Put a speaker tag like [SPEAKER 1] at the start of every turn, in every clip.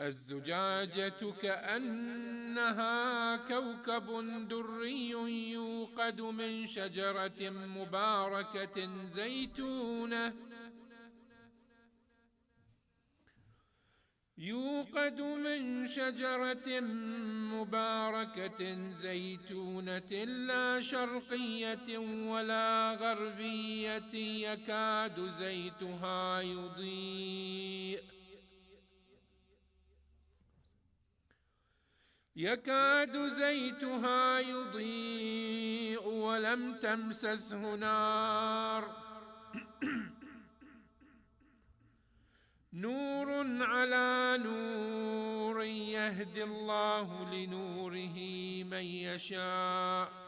[SPEAKER 1] الزجاجة كأنها كوكب دري يوقد من شجرة مباركة زيتونة لا شرقية ولا غربية يكاد زيتها يضيء ولم تمسسه نار نور على نور يهدي الله لنوره من يشاء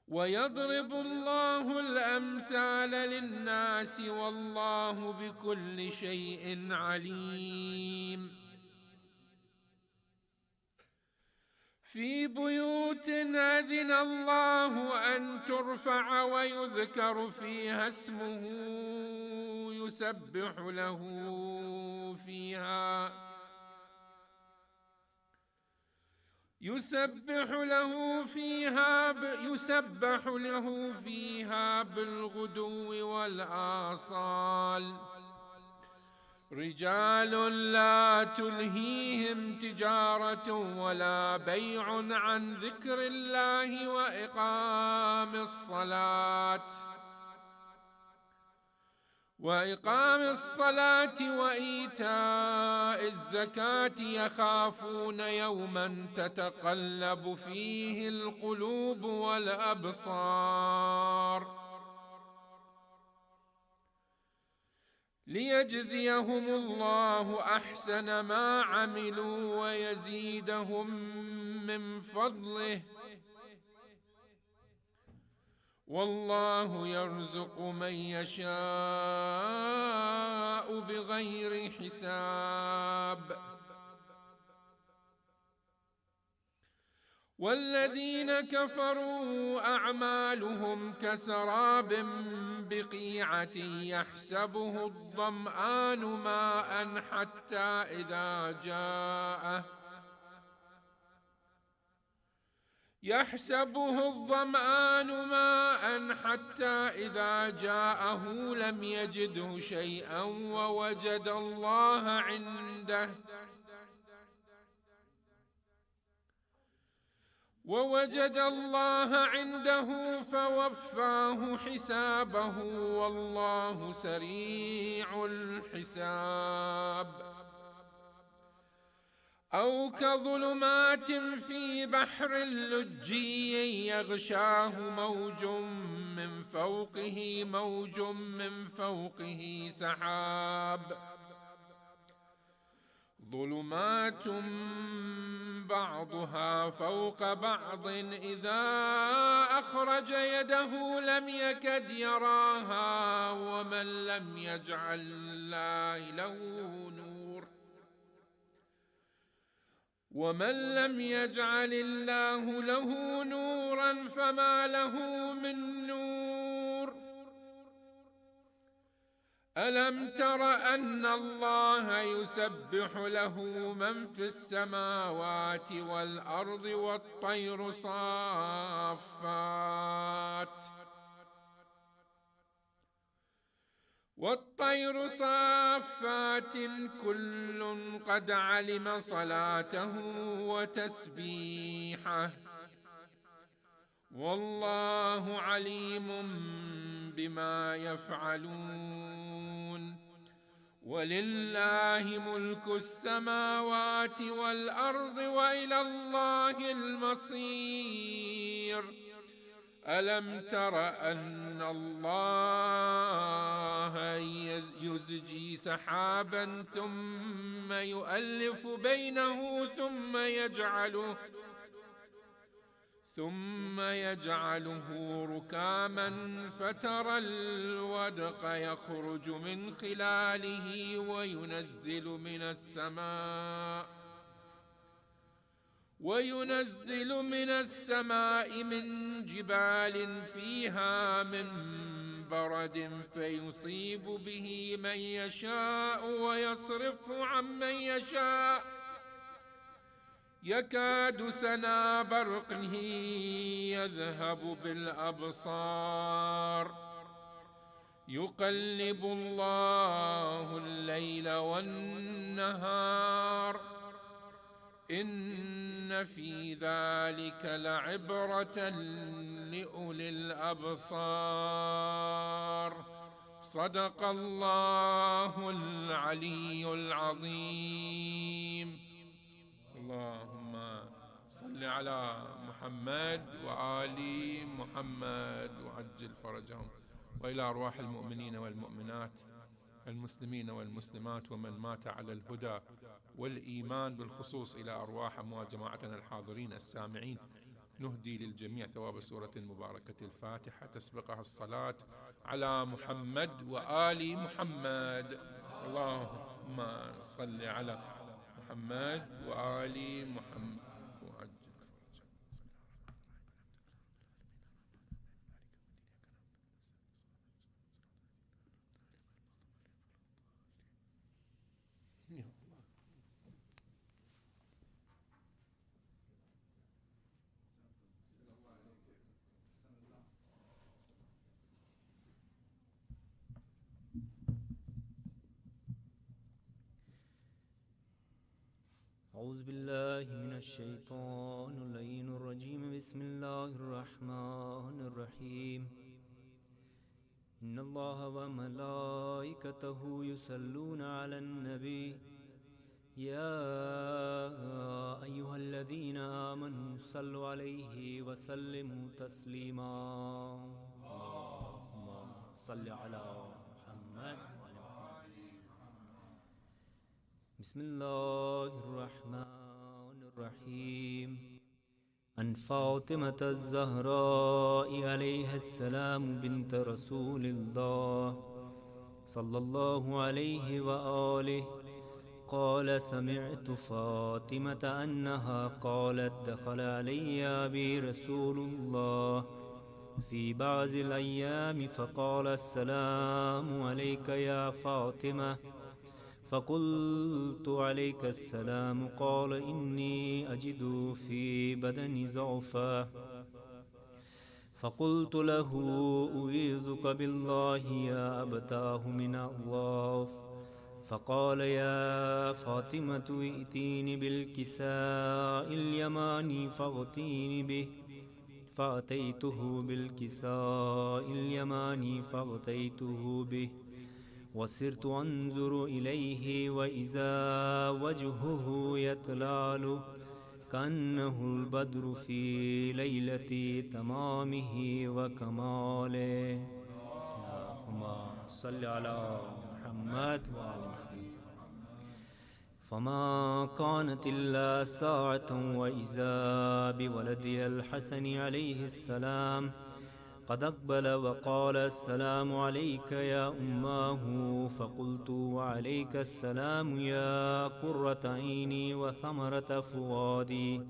[SPEAKER 1] ويضرب الله الأمثال للناس والله بكل شيء عليم في بيوت أذن الله أن ترفع ويذكر فيها اسمه يسبح له فيها بالغدو والآصال رجال لا تلهيهم تجارة ولا بيع عن ذكر الله وإقام الصلاة وإيتاء الزكاة يخافون يوما تتقلب فيه القلوب والأبصار ليجزيهم الله أحسن ما عملوا ويزيدهم من فضله والله يرزق من يشاء بغير حساب والذين كفروا أعمالهم كسراب بقيعة يحسبه الظمآن ماء حتى إذا جاءه لم يجده شيئا ووجد الله عنده فوفاه حسابه والله سريع الحساب أو كظلمات في بحر لجي يغشاه موج من فوقه سحاب ظلمات بعضها فوق بعض إذا أخرج يده لم يكد يراها ومن لم يجعل الله له نورا فما له من نور ألم تر أن الله يسبح له من في السماوات والأرض والطير صافات كل قد علم صلاته وتسبيحه والله عليم بما يفعلون ولله ملك السماوات والأرض وإلى الله المصير ألم تر أن الله يزجي سحابا ثم يؤلف بينه ثم يجعله ركاما فترى الودق يخرج من خلاله وينزل من السماء من جبال فيها من برد فيصيب به من يشاء ويصرفه عن من يشاء، يكاد سنا برقه يذهب بالأبصار، يقلب الله الليل والنهار، إن في ذلك لعبرة لأولي الأبصار. صدق الله العلي العظيم. اللهم صل على محمد وآل محمد وعجل فرجهم. وإلى أرواح المؤمنين والمؤمنات، المسلمين والمسلمات، ومن مات على الهدى والإيمان، بالخصوص إلى أرواح أموات جماعتنا الحاضرين السامعين، نهدي للجميع ثواب سورة المباركة الفاتحة تسبقها الصلاة على محمد وآل محمد. اللهم صل على محمد وآل محمد وعجل
[SPEAKER 2] أعوذ بالله من الشيطان اللعين الرجيم. بسم الله الرحمن الرحيم. إن الله وملائكته يصلون على النبي يا أيها الذين آمنوا صلوا عليه وسلموا تسليما. اللهم صل على محمد. بسم الله الرحمن الرحيم. عن فاطمة الزهراء عليها السلام بنت رسول الله صلى الله عليه وآله قال: سمعت فاطمة أنها قالت: دخل علي أبي رسول الله في بعض الأيام فقال: السلام عليك يا فاطمة. فقلت: عليك السلام. قال: إني أجد في بدني ضعفا. فقلت له: أعيذك بالله يا أبتاه من الله. فقال: يا فاطمة ائتيني بالكساء اليماني فاغتيني به. فأتيته بالكساء اليماني فاغتيته به، وصرت أنظر إليه وإذا وجهه يتلال كأنه البدر في ليلة تمامه وكماله. اللهم صل على محمد وآل محمد. فما كانت إلا ساعة وإذا بولدي الحسن عليه السلام قد أقبل وقال: السلام عليك يا أماه. فقلت: وعليك السلام يا قرة عيني وثمرة فؤادي.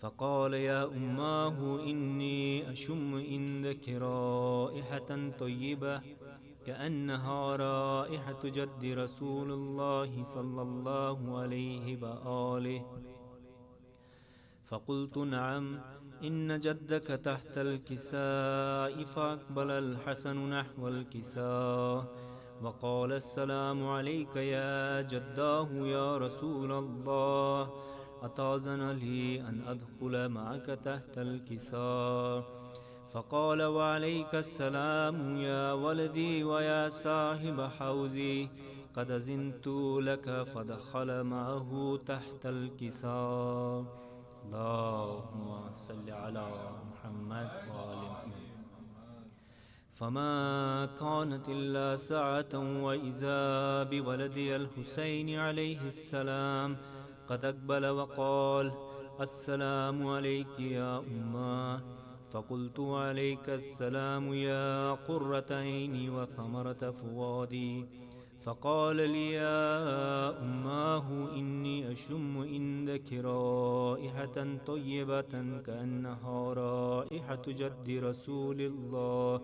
[SPEAKER 2] فقال: يا أماه إني أشم عندك رائحة طيبة كأنها رائحة جد رسول الله صلى الله عليه وآله. فقلت: نعم، إن جدك تحت الكساء. فأقبل الحسن نحو الكساء وقال: السلام عليك يا جداه يا رسول الله، أتأذن لي أن أدخل معك تحت الكساء؟ فقال: وعليك السلام يا ولدي ويا صاحب حوزي، قد أذنت لك. فدخل معه تحت الكساء. اللهم صل على محمد وآل محمد. فما كانت إلا ساعة وإذا بولدي الحسين عليه السلام قد أقبل وقال: السلام عليك يا أماه. فقلت: عليك السلام يا قرة عيني وثمرة فؤادي. فقال لي: يا أماه إني أشم عندك رائحة طيبة كأنها رائحة جد رسول الله.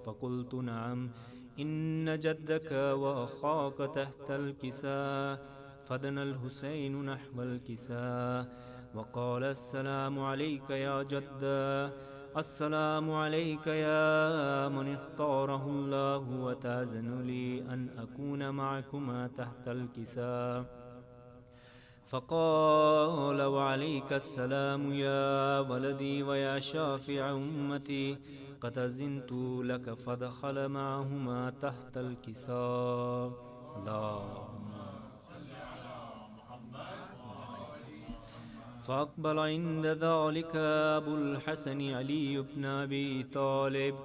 [SPEAKER 2] فقلت نعم. إن جدك وأخاك تحت الكساء. فدنا الحسين نحو الكساء وقال السلام عليك يا جدا، السلام عليك يا من اختاره الله، وتأذن لي أن أكون معكما تحت الكساء. فقال وعليك السلام يا ولدي ويا شافع أمتي، قد أذنت لك فدخل معهما تحت الكساء. اللهم فأقبل عند ذلك أبو الحسن علي بن أبي طالب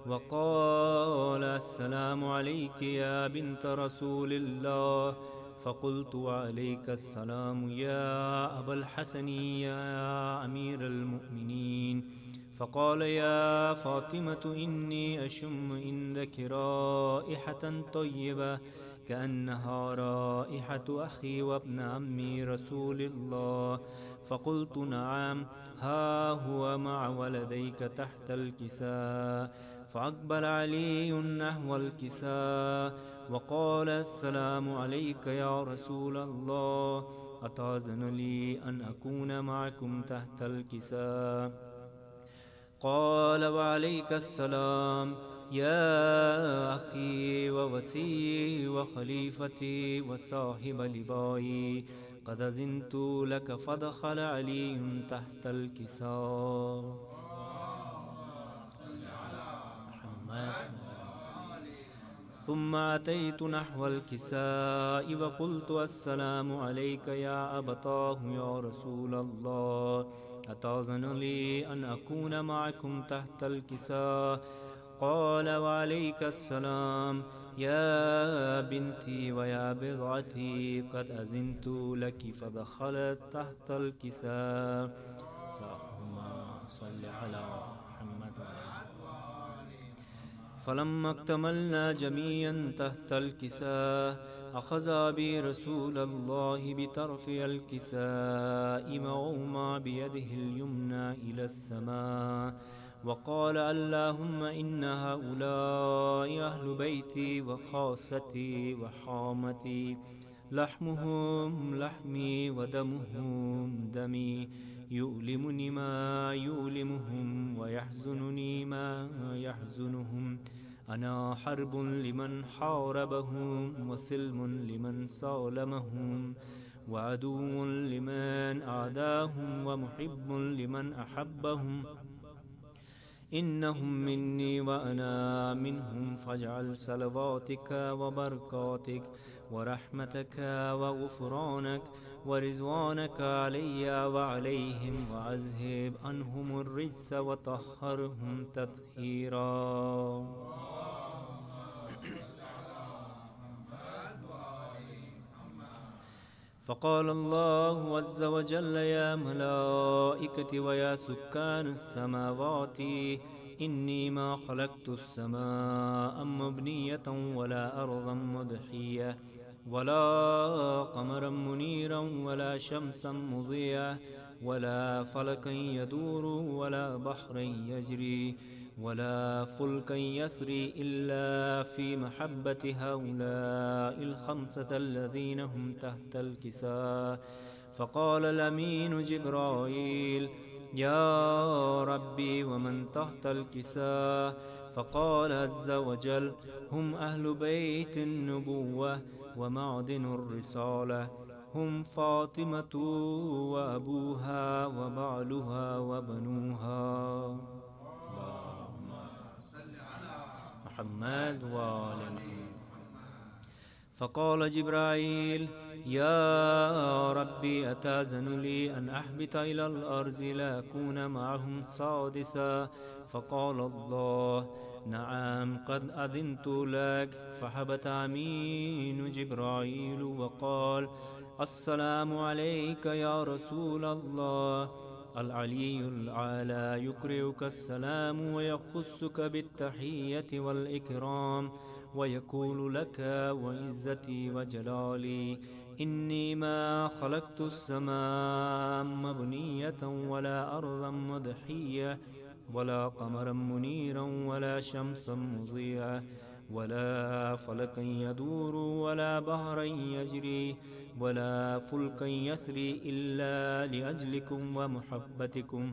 [SPEAKER 2] وقال السلام عليك يا بنت رسول الله. فقلت وعليك السلام يا أبا الحسن يا أمير المؤمنين. فقال يا فاطمة إني أشم عندك رائحة طيبة كأنها رائحة أخي وابن عمي رسول الله. فقلت نعم، ها هو مع ولديك تحت الكساء. فأقبل علي نحو الكساء وقال السلام عليك يا رسول الله، أتأذن لي أن أكون معكم تحت الكساء؟ قال وعليك السلام يا أخي ووسيي وخليفتي وصاحب لبائي، قد أذنت لك. فدخل علي تحت الكساء. ثم أتيت نحو الكساء وقلت السلام عليك يا أبتاه يا رسول الله، أتأذن لي أن أكون معكم تحت الكساء؟ قال وعليك السلام يا بنتي ويا بضعتي، قد أذنت لك. فدخلت تحت الكساء. اللهم صل على محمد. فلما اكتملنا جميعا تحت الكساء أخذ بي رسول الله بطرف الكساء وأومى بيده اليمنى إلى السماء وقال اللهم إن هؤلاء أهل بيتي وخاصتي وحامتي، لحمهم لحمي ودمهم دمي، يؤلمني ما يؤلمهم ويحزنني ما يحزنهم. أنا حرب لمن حاربهم وسلم لمن سالمهم وعدو لمن أعداهم ومحب لمن أحبهم. إنهم مني وأنا منهم، فاجعل صلواتك وبركاتك ورحمتك وغفرانك ورضوانك علي وعليهم، وأذهب عنهم الرجس وطهرهم تطهيرا. فقال الله عز وجل يا ملائكتي ويا سكان السماوات، إني ما خلقت السماء مبنية ولا أرضا مضحية ولا قمرا منيرا ولا شمسا مضيئة ولا فلكا يدور ولا بحرا يجري ولا فلكا يسري إلا في محبة هؤلاء الخمسة الذين هم تحت الكساء. فقال الأمين جبرائيل يا ربي ومن تحت الكساء؟ فقال عز وجل هم أهل بيت النبوة ومعدن الرسالة، هم فاطمة وأبوها وبعلها وبنوها. محمد وآل محمد. فقال جبرائيل يا ربي أتأذن لي أن أحبط إلى الأرض لأكون معهم سادسا؟ فقال الله نعم قد أذنت لك. فحبط أمين جبرائيل وقال السلام عليك يا رسول الله. العلي الأعلى يقرئك السلام ويخصك بالتحية والإكرام ويقول لك وعزتي وجلالي إني ما خلقت السماء مبنية ولا أرضا مضحية ولا قمرا منيرا ولا شمسا مضيئا ولا فلكا يدور ولا بحرا يجري ولا فلكا يسري إلا لأجلكم ومحبتكم.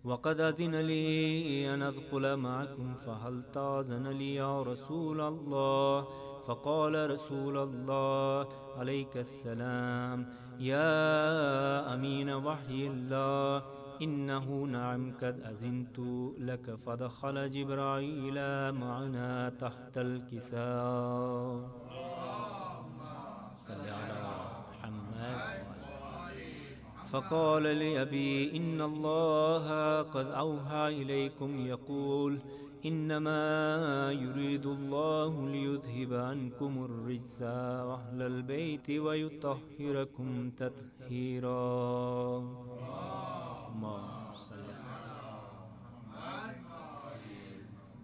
[SPEAKER 2] وقد أذن لي أن أدخل معكم فهل تأذن لي يا رسول الله؟ فقال رسول الله عليك السلام: يا أمين وحي الله، إنه نعم قد أذنت لك. فدخل جبرائيل معنا تحت الكساء. صل على محمد. فقال لأبي: إن الله قد أوحى إليكم يقول: إنما يريد الله ليذهب عنكم الرجس أهل البيت ويطهركم تطهيرا.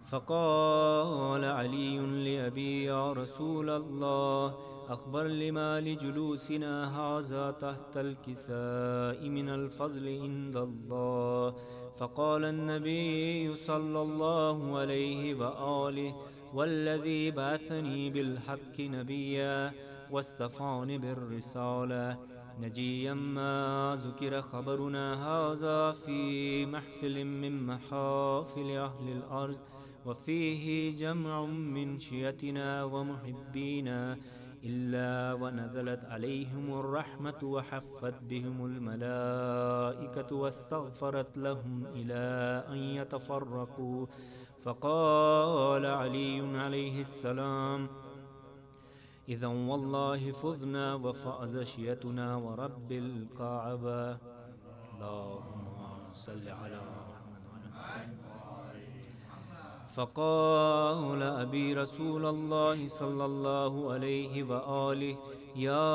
[SPEAKER 2] فقال علي لأبي: يا رسول الله، أخبر لما لجلوسنا هذا تحت الكساء من الفضل عند الله. فقال النبي صلى الله عليه وآله: والذي بعثني بالحق نبيا واصطفاني بالرسالة نجيا ما ذكر خبرنا هذا في محفل من محافل أهل الأرض، وفيه جمع من شيتنا ومحبينا، إلا ونزلت عليهم الرحمة وحفت بهم الملائكة واستغفرت لهم إلى أن يتفرقوا. فقال علي عليه السلام: إذا والله فضنا وفأز شيتنا ورب الكعبة. اللهم صل على محمد. فقال أبي رسول الله صلى الله عليه وآله: يا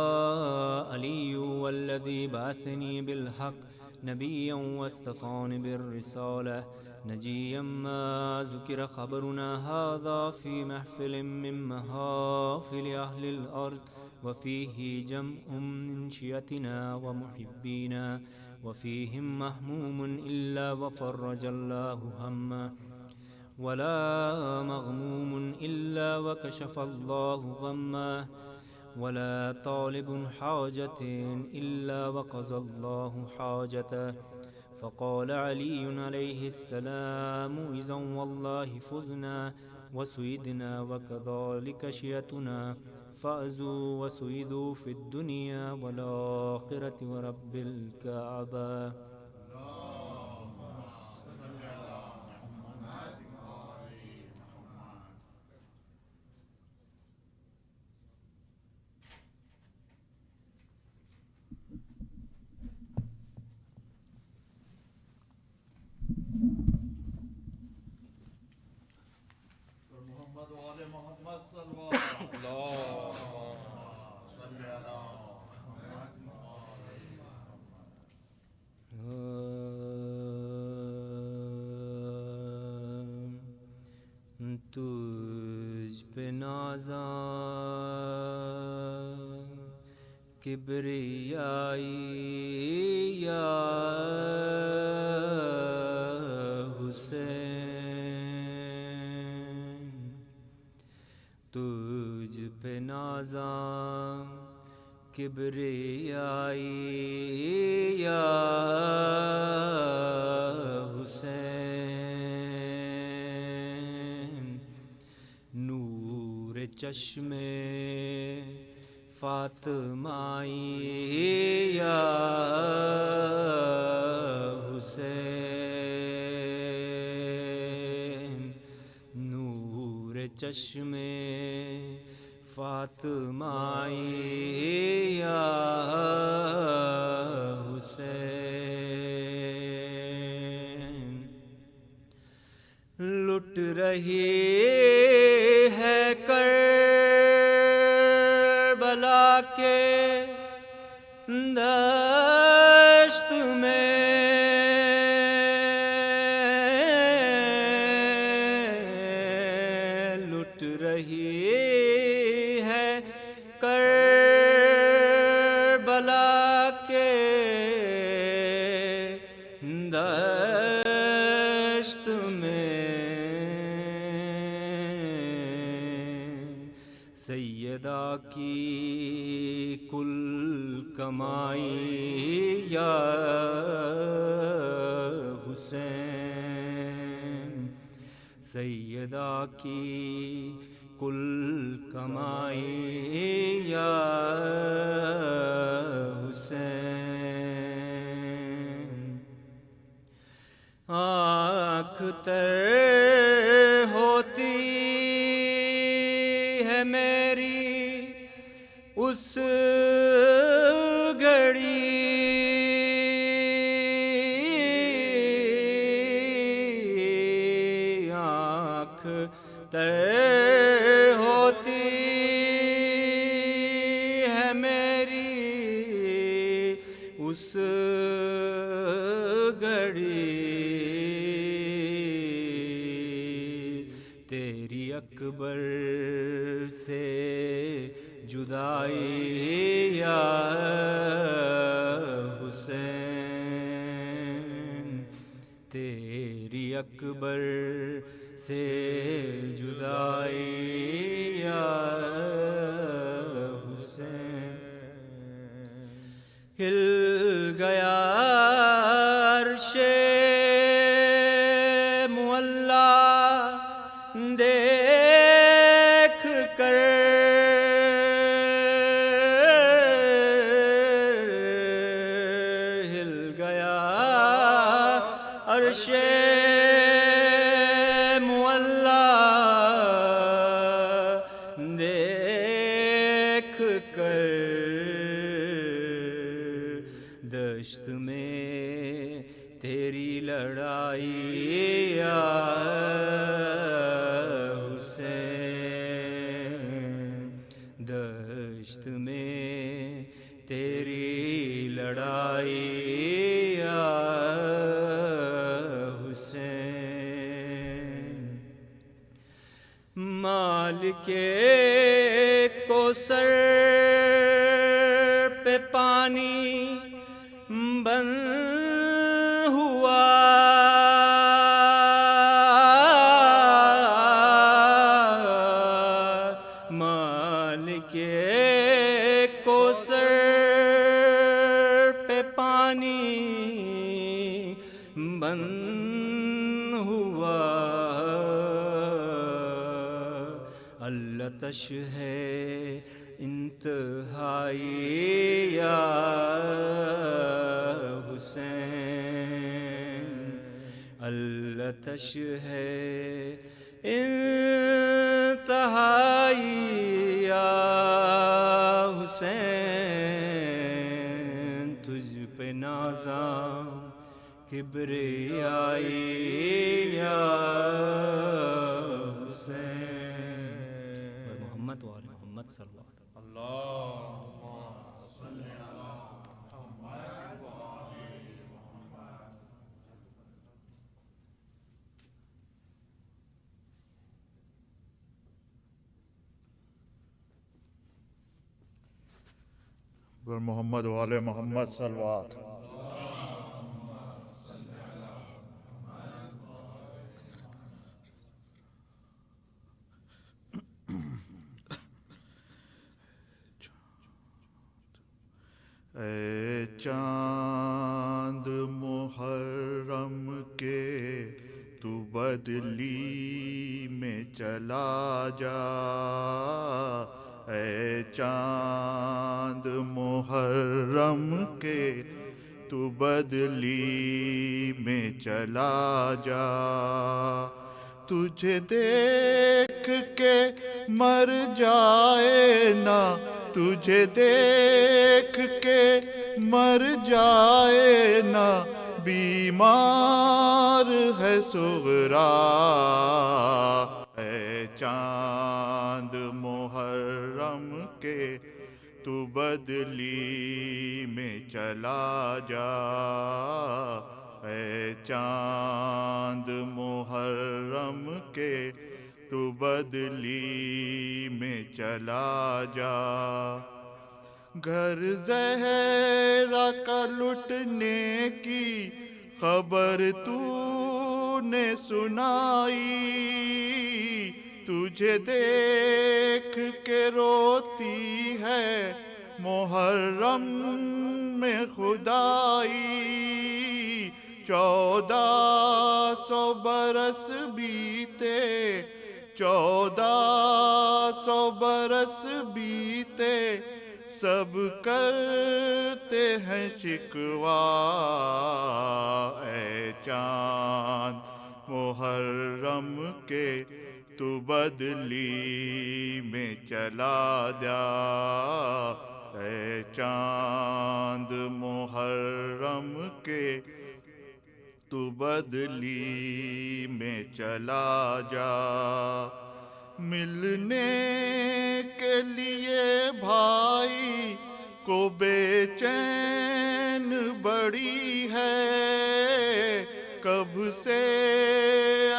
[SPEAKER 2] علي، والذي بعثني بالحق نبيا واصطفاني بالرسالة نجيا ما ذكر خبرنا هذا في محفل من محافل أهل الأرض، وفيه جمع من شيتنا ومحبينا، وفيهم مهموم إلا وفرج الله همه، ولا مغموم إلا وكشف الله غمه، ولا طالب حاجة إلا وقضى الله حاجته. فقال علي عليه السلام: إذا والله فزنا وسيدنا وكذلك شيتنا، فأزوا وسيدوا في الدنيا والآخرة ورب الكعبة. तुझ पे नाज़ा किबरियाई या हुसैन, तुझ पे नाज़ा किबरियाई या चश्मे फातिमाई या हुसैन, नूर चश्मे फातिमाई या हुसैन। लुट रही है करबला के दश्त में, लुट रही है करबला के दश्त سیدہ کی کل کمائی یا حسین، سیدہ کی کل کمائی یا حسین، آنکھ تر ہوتی ہے میری اس گھڑی، آنکھ تر ہوتی ہے میری اس گھڑی، تیری اکبر سے جدائی یا حسین، تیری اکبر سے جدائی یا حسین، ہل گیا عرش معلا دیکھ کر، ہل گیا عرش معلا دیکھ کر، دشت میں تیری لڑائی یا حسین، دشت میں تیری لڑائی یا حسین، مالک کوثر پہ پانی بند ہوا، مالک کوثر پہ پانی بند ہوا، التش ہے انتہائی یا حسین، التش ہے انتہائی یا حسین، تجھ پہ نازاں کبریائی یا حسین، محمد و آل محمد صلی اللہ علیہ وسلم۔
[SPEAKER 3] محمد و آل محمد صلوات۔ اے چاند محرم کے تو بدلی میں چلا جا، اے چاند محرم کے تو بدلی میں چلا جا، تجھے دیکھ کے مر جائے نا، تجھے دیکھ کے مر جائے نا بیمار ہے صغرا، اے چاند محرم کے تو بدلی میں چلا جا، اے چاند محرم کے تو بدلی میں چلا جا، گھر زہرا کا لٹنے کی خبر تو نے سنائی، تجھے دیکھ کے روتی ہے محرم میں خدائی 1400 برس بیتے 1400 برس بیتے سب کرتے ہیں شکوہ اے چاند محرم کے تو بدلی میں چلا جا اے چاند محرم کے تو بدلی میں چلا جا ملنے کے لیے بھائی کو بے چین بڑی ہے کب سے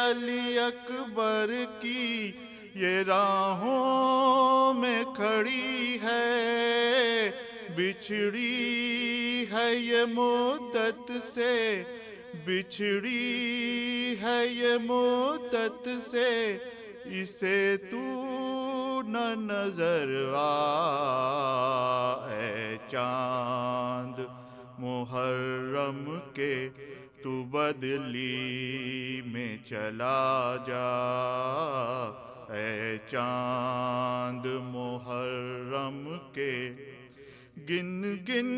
[SPEAKER 3] علی اکبر کی یہ راہوں میں کھڑی ہے بچھڑی ہے یہ مدت سے بچھڑی ہے یہ مدت سے اسے تو نہ نظر آ اے چاند محرم کے تو بدلی میں چلا جا اے چاند محرم کے گن گن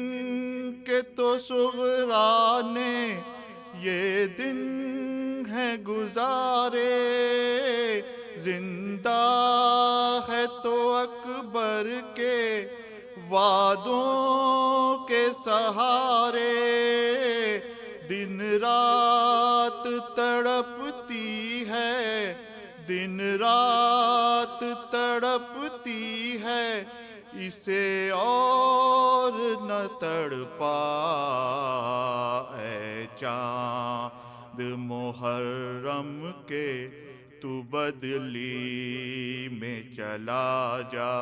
[SPEAKER 3] کے تو صغرا نے یہ دن ہے گزارے زندہ ہے تو اکبر کے وعدوں کے سہارے دن رات تڑپتی ہے دن رات تڑپتی ہے اسے اور نہ تڑپا اے چاند محرم کے تو بدلی میں چلا جا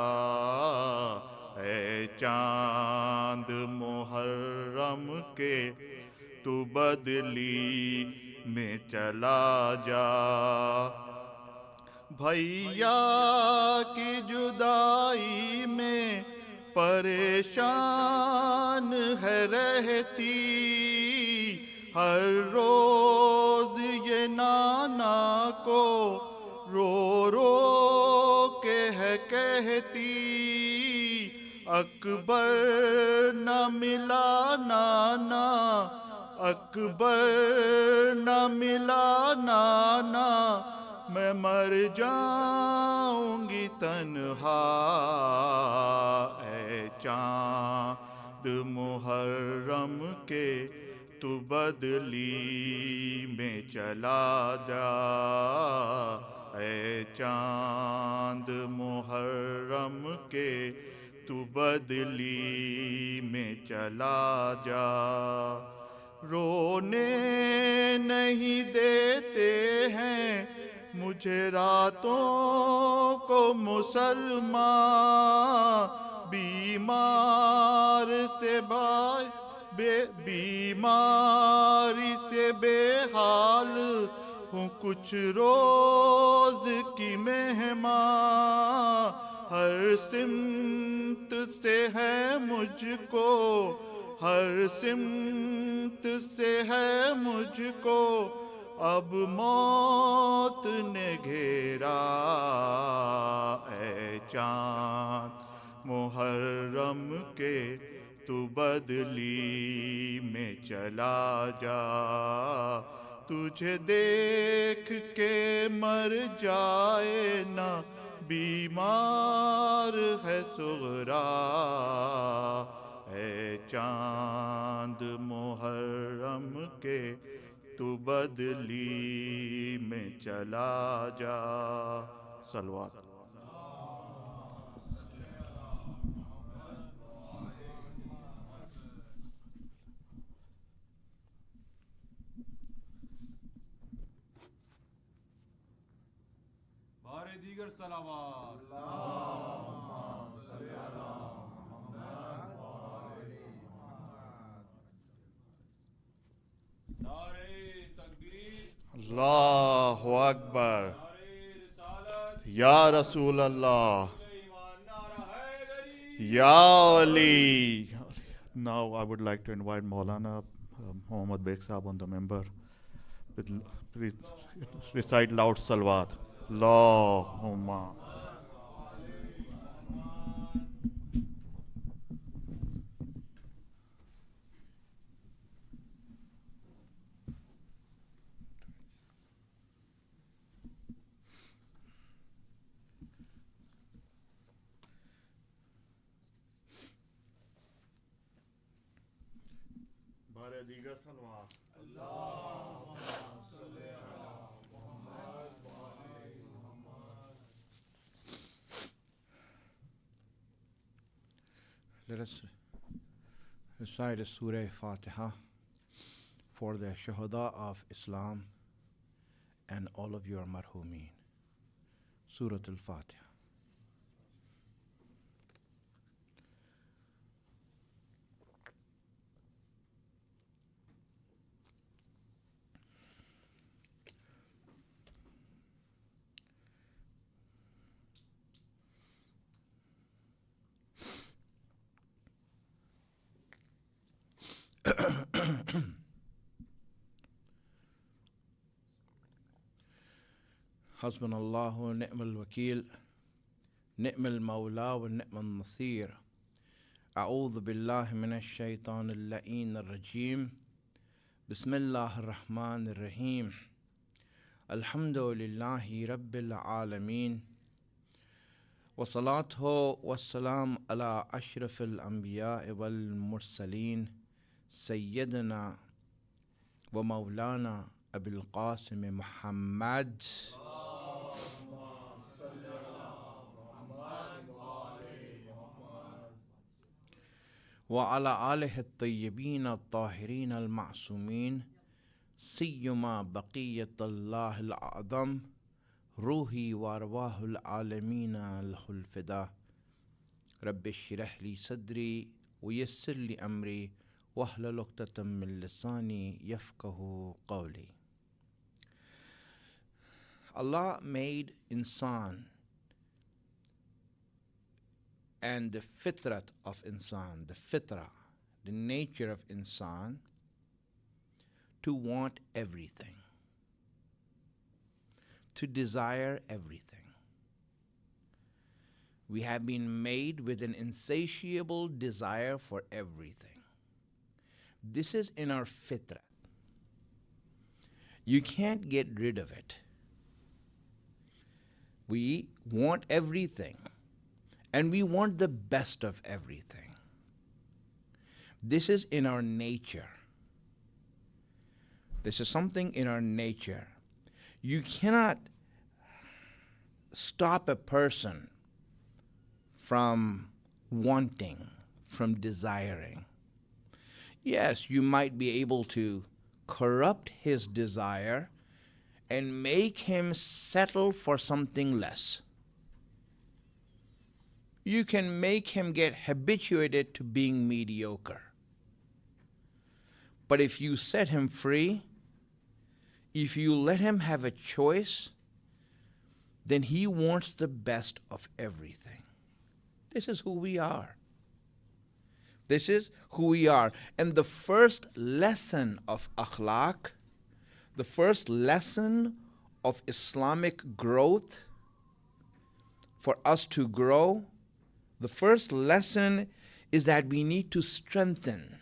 [SPEAKER 3] اے چاند محرم کے تو بدلی میں چلا جا بھیا کی جدائی میں پریشان ہے رہتی ہر روز یہ نانا کو رو رو کے ہے کہتی اکبر نہ ملا نانا اکبر نہ ملا نانا میں مر جاؤں گی تنہا اے چاند محرم کے تو بدلی میں چلا جا اے چاند محرم کے تو بدلی میں چلا جا رونے نہیں دیتے ہیں مجھے راتوں کو مسلمان بیمار سے بیماری سے بے حال ہوں کچھ روز کی مہمان ہر سمت سے ہے مجھ کو ہر سمت سے ہے مجھ کو اب موت نے گھیرا اے چاند محرم کے تو بدلی میں چلا جا تجھے دیکھ کے مر جائے نہ بیمار ہے صغرا اے چاند محرم کے تو بدلی میں چلا جا صلوات
[SPEAKER 4] بارے دیگر سلامات
[SPEAKER 3] اللہ اکبر Ya Rasul Allah. Ya Ali. Now I would like to invite Maulana Muhammad Beg Sahab on the member. Please recite loud salawat. Allahumma. Bare digar salawat.
[SPEAKER 5] Let us recite the Surah Fatiha for the Shuhada of Islam and all of your marhumeen. Surah Al-Fatiha. حسبنا الله ونعم الوكيل نعم المولى ونعم النصير أعوذ بالله من الشيطان اللعين الرجيم بسم الله الرحمن الرحيم الحمد لله رب العالمين والصلاة والسلام على أشرف الأنبياء والمرسلين سيدنا ومولانا أبي القاسم محمد وعلى آله الطيبين الطاهرين المعصومين سيما بقية الله الأعظم روحي وأرواح العالمين له الفداء رب اشرح لي صدري ويسر لي أمري واحلل عقدة من لساني يفقه قولي. Allah made insan and the fitrat of insan, the fitra, the nature of insan, to want everything, to desire everything. We have been made with an insatiable desire for everything. This is in our fitra. You can't get rid of it. We want everything. And we want the best of everything. This is in our nature. This is something in our nature. You cannot stop a person from wanting, from desiring. Yes, you might be able to corrupt his desire and make him settle for something less. You can make him get habituated to being mediocre. But if you set him free, if you let him have a choice, then he wants the best of everything. This is who we are. This is who we are. And the first lesson of akhlaq, the first lesson of Islamic growth, for us to grow, the first lesson is that we need to strengthen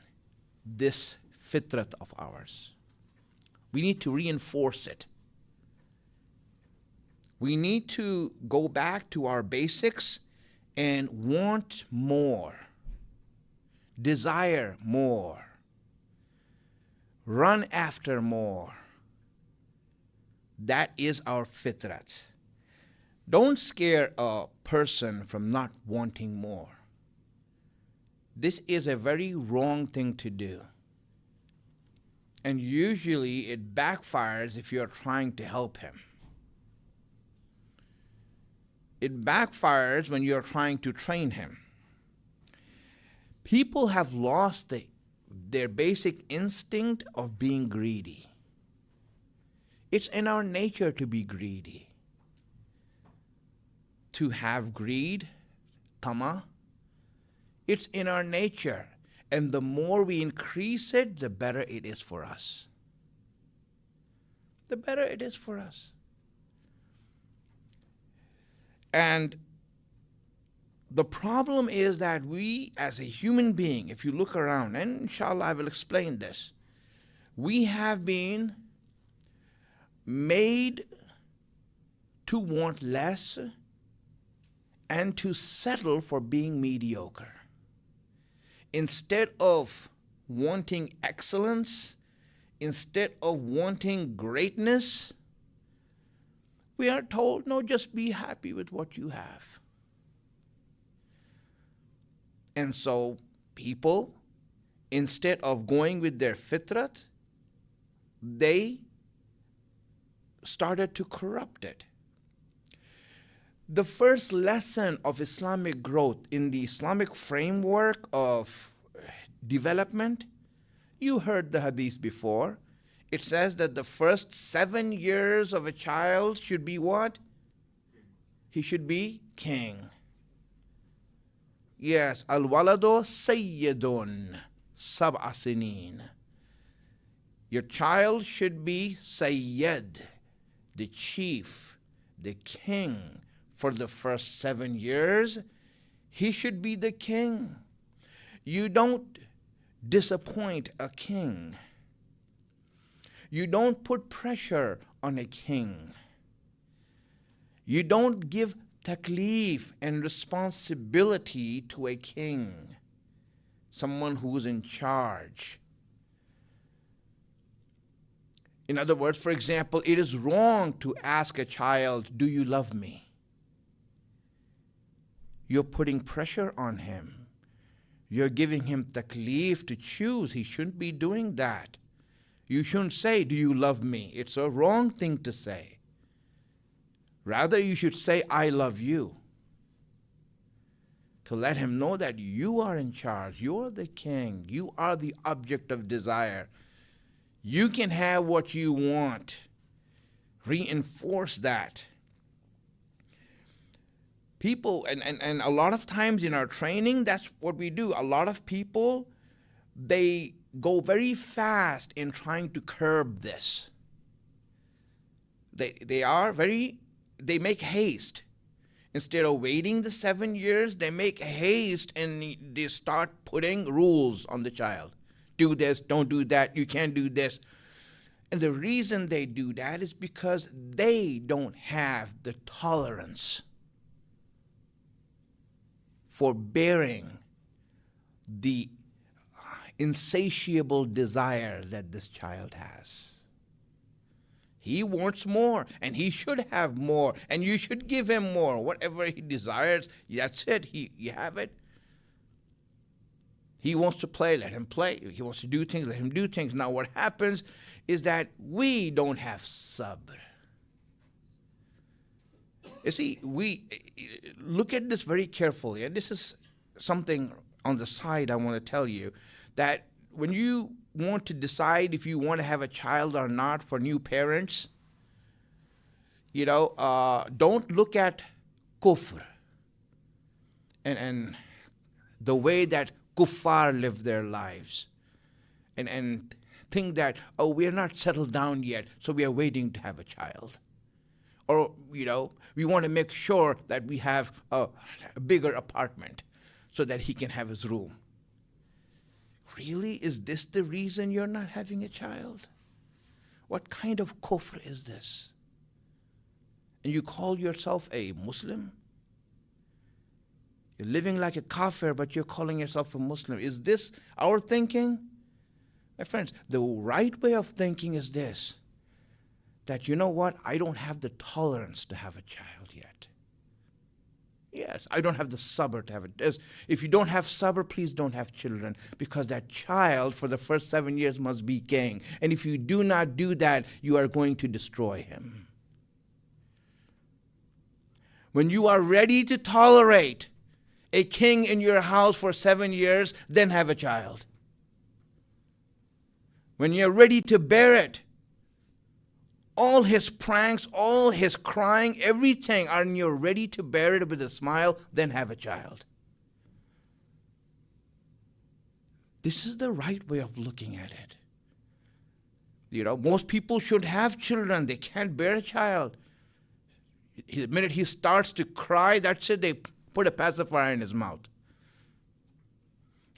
[SPEAKER 5] this fitrat of ours. We need to reinforce it. We need to go back to our basics and want more, desire more, run after more. That is our fitrat. Don't scare a person from not wanting more. This is a very wrong thing to do. And usually it backfires if you're trying to help him. It backfires when you're trying to train him. People have lost their basic instinct of being greedy. – – – – – – – – – – – – – – – – – – – – – – – – – – – – – – – – – – – – – – – – – – – – – – – – – – – – – – – – – – – – – – – – – – – – – – – – – – – – – – – – – – – – – – – – – – – – – – – – – – – – – – – – – – – – – – – – – – – – – – – – – It's in our nature to be greedy. It's in our nature. to have greed, tama. It's in our nature. And the more we increase it, the better it is for us. The better it is for us. And the problem is that we, as a human being, if you look around, and inshallah I will explain this, we have been made to want less and to settle for being mediocre. Instead of wanting excellence, instead of wanting greatness, we are told, no, just be happy with what you have. And so people, instead of going with their fitrat, they started to corrupt it. The first lesson of Islamic growth in the Islamic framework of development, you heard the hadith before. It says that the first 7 years of a child should be what? He should be king. Yes, al-walado sayyidun sab'a sinin. Your child should be sayyid, the chief, the king. For the first 7 years, he should be the king. You don't disappoint a king. You don't put pressure on a king. You don't give taklif and responsibility to a king, someone who's in charge. In other words, for example, it is wrong to ask a child, do you love me? You're putting pressure on him. You're giving him taklif to choose. He shouldn't be doing that. You shouldn't say, do you love me? It's a wrong thing to say. Rather, you should say, I love you. To let him know that you are in charge. You're the king. You are the object of desire. You can have what you want. Reinforce that. People, and a lot of times in our training, that's what we do. A lot of people, they go very fast in trying to curb this. They make haste. Instead of waiting the 7 years, they make haste and they start putting rules on the child. Do this, don't do that, you can't do this. And the reason they do that is because they don't have the tolerance for bearing the insatiable desire that this child has. He wants more, and he should have more, and you should give him more. Whatever he desires, that's it. You have it. He wants to play, let him play. He wants to do things, let him do things. Now what happens is that we don't have sabr. You see, we look at this very carefully, and this is something on the side I want to tell you, that when you want to decide if you want to have a child or not for new parents, don't look at kufr and the way that kuffar live their lives and think that, oh, we are not settled down yet, so we are waiting to have a child. Or, we want to make sure that we have a bigger apartment so that he can have his room. Really? Is this the reason you're not having a child? What kind of kufr is this? And you call yourself a Muslim? You're living like a kafir, but you're calling yourself a Muslim. Is this our thinking? My friends, the right way of thinking is this, that you know what? I don't have the tolerance to have a child yet. Yes, I don't have the sabr to have it. If you don't have sabr, please don't have children, because that child for the first 7 years must be king. And if you do not do that, you are going to destroy him. When you are ready to tolerate a king in your house for 7 years, then have a child. When you're ready to bear it, all his pranks, all his crying, everything, and you're ready to bear it with a smile, then have a child. This is the right way of looking at it. Most people should have children. They can't bear a child. The minute he starts to cry, that's it. They put a pacifier in his mouth.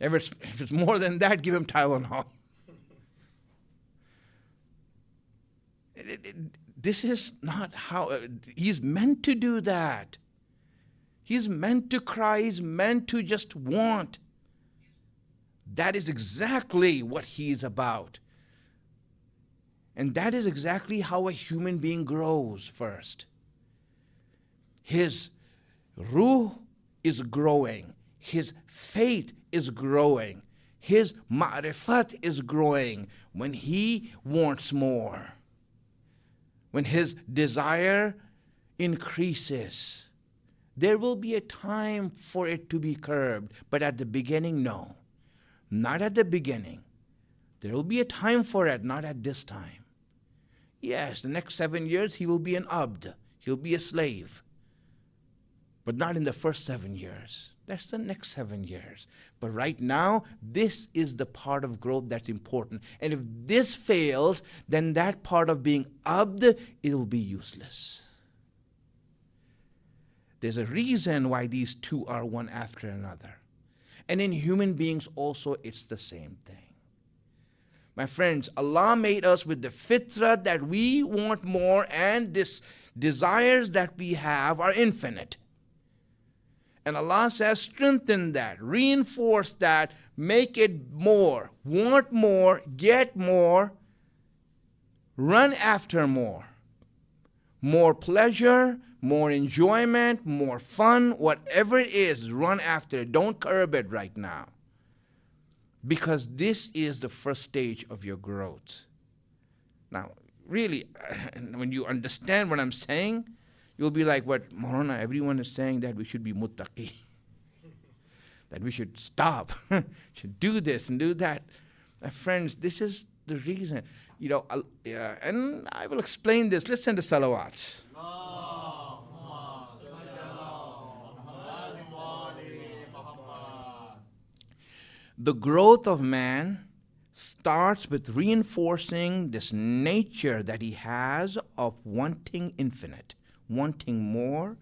[SPEAKER 5] If it's more than that, give him Tylenol. This is not how he's meant to do that. He's meant to cry. He's meant to just want. That is exactly what he's about. And that is exactly how a human being grows first. His ruh is growing. His faith is growing. His ma'rifat is growing when he wants more. When his desire increases. There will be a time for it to be curbed, but at the beginning, no. Not at the beginning. There will be a time for it, not at this time. Yes, the next 7 years he will be an abd. He'll be a slave. But not in the first 7 years. That's the next 7 years. But right now, this is the part of growth that's important. And if this fails, then that part of being abd, it'll be useless. There's a reason why these two are one after another. And in human beings also, it's the same thing. My friends, Allah made us with the fitrah that we want more, and this desires that we have are infinite. And Allah says, strengthen that, reinforce that, make it more, want more, get more, run after more. More pleasure, more enjoyment, more fun, whatever it is, run after it. Don't curb it right now. Because this is the first stage of your growth. Now, really, when you understand what I'm saying, you'll be like, what, Maulana, everyone is saying that we should be muttaqi. That we should stop, should do this and do that. My friends, this is the reason. And I will explain this. Listen to salawats. The growth of man starts with reinforcing this nature that he has of wanting infinite, wanting more,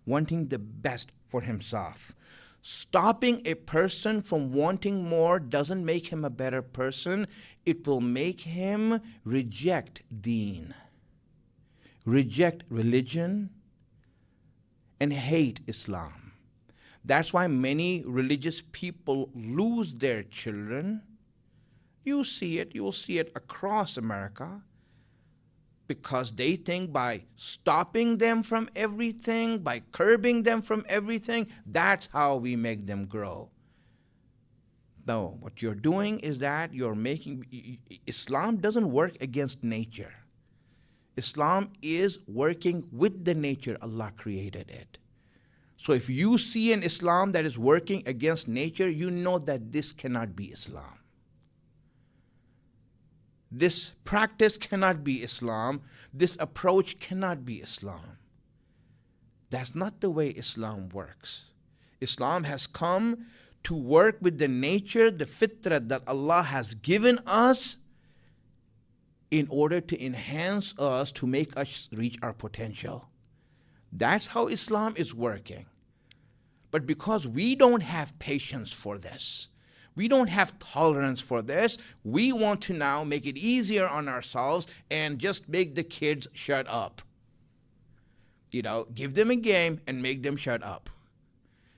[SPEAKER 5] wanting the best for himself. Stopping a person from wanting more doesn't make him a better person. It will make him reject deen, reject religion, and hate Islam. That's why many religious people lose their children. You will see it across America, because they think by stopping them from everything, by curbing them from everything, that's how we make them grow. No, what you're doing is that Islam doesn't work against nature. Islam is working with the nature. Allah created it. So if you see an Islam that is working against nature, you know that this cannot be Islam. This practice cannot be Islam. This approach cannot be Islam. That's not the way Islam works. Islam has come to work with the nature, the fitrah that Allah has given us in order to enhance us, to make us reach our potential. That's how Islam is working. But because we don't have patience for this, we don't have tolerance for this, we want to now make it easier on ourselves and just make the kids shut up. Give them a game and make them shut up.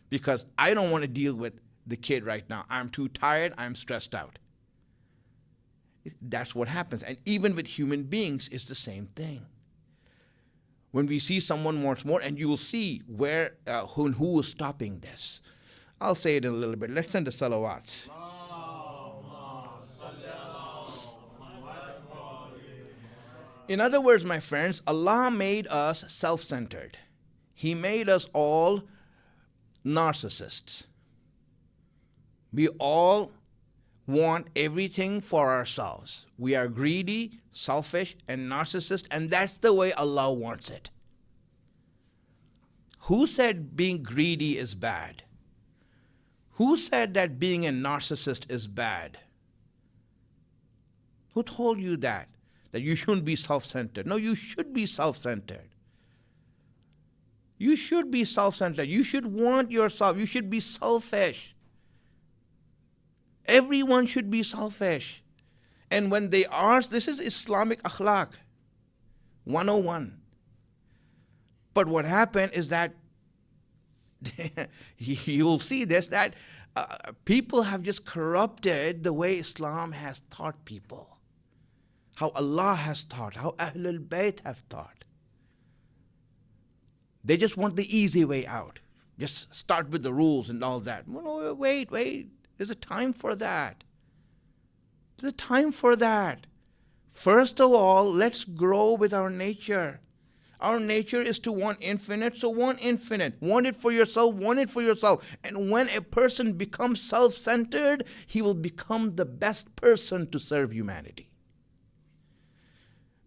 [SPEAKER 5] Because I don't want to deal with the kid right now. I'm too tired, I'm stressed out. That's what happens. And even with human beings, it's the same thing. When we see someone wants more, and you will see who is stopping this. I'll say it in a little bit. Let's send the salawats. In other words, my friends, Allah made us self-centered. He made us all narcissists. We all want everything for ourselves. We are greedy, selfish, and narcissist, and that's the way Allah wants it. Who said being greedy is bad? Who said that being a narcissist is bad? Who told you that? That you shouldn't be self-centered. No, you should be self-centered. You should be self-centered. You should want yourself. You should be selfish. Everyone should be selfish. And when they are, this is Islamic akhlaq 101. But what happened is that you'll see this, that people have just corrupted the way Islam has taught people, how Allah has taught, how Ahlul Bayt have taught. They just want the easy way out. Just start with the rules and all that. No, wait. There's a time for that. There's a time for that. First of all, let's grow with our nature. Our nature is to want infinite, so want infinite. Want it for yourself, want it for yourself. And when a person becomes self-centered, he will become the best person to serve humanity.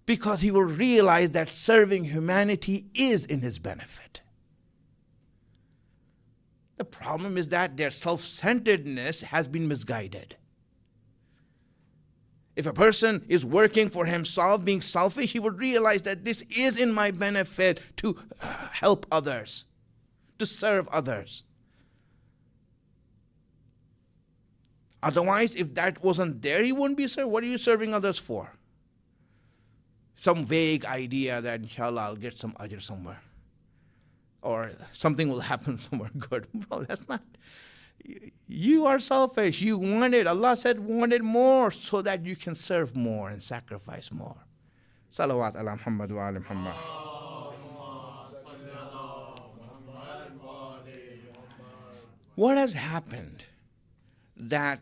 [SPEAKER 5] Because he will realize that serving humanity is in his benefit. The problem is that their self-centeredness has been misguided. If a person is working for himself, being selfish, he would realize that this is in my benefit to help others, to serve others. Otherwise, if that wasn't there, he wouldn't be served. What are you serving others for? Some vague idea that inshallah I'll get some ajr somewhere. Or something will happen somewhere good. Bro, that's not. You are selfish. You want it. Allah said want it more so that you can serve more and sacrifice more. Salawat ala Muhammad wa ala Muhammad. What has happened that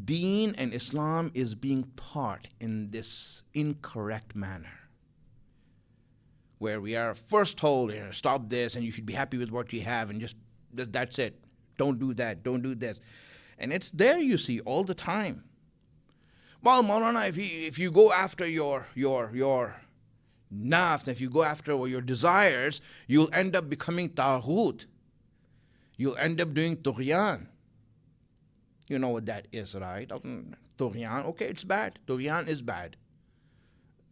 [SPEAKER 5] Deen and Islam is being taught in this incorrect manner, where we are first told, stop this and you should be happy with what you have and just that's it. Don't do that. Don't do this. And it's there, you see, all the time. Well, Maulana, if you go after your nafs, if you go after your desires, you'll end up becoming taghut. You'll end up doing tughyan. You know what that is, right? Tughyan, okay, it's bad. Tughyan is bad.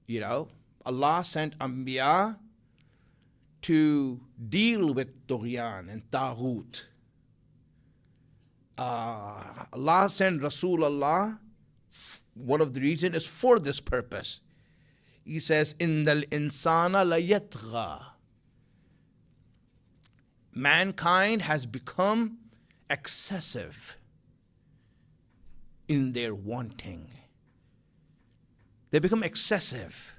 [SPEAKER 5] You know, Allah sent Anbiya to deal with tughyan and taghut. Allah sent Rasulullah, one of the reasons is for this purpose. He says, Innal insana la yatgha. Mankind has become excessive in their wanting. They become excessive.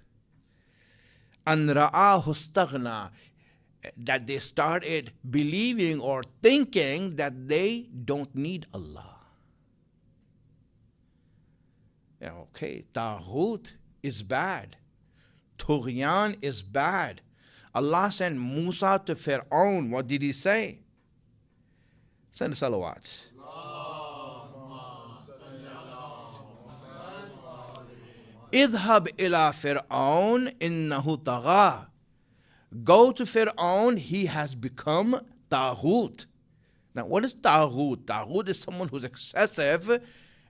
[SPEAKER 5] An ra'ahu istaghna. That they started believing or thinking that they don't need Allah. Yeah, okay, Taghut is bad. Tughyan is bad. Allah sent Musa to Fir'aun. What did he say? Send salawat. Idhab ila Fir'aun innahu tagha. Go to Fir'aun, he has become Taghut. Now, what is Taghut? Taghut is someone who's excessive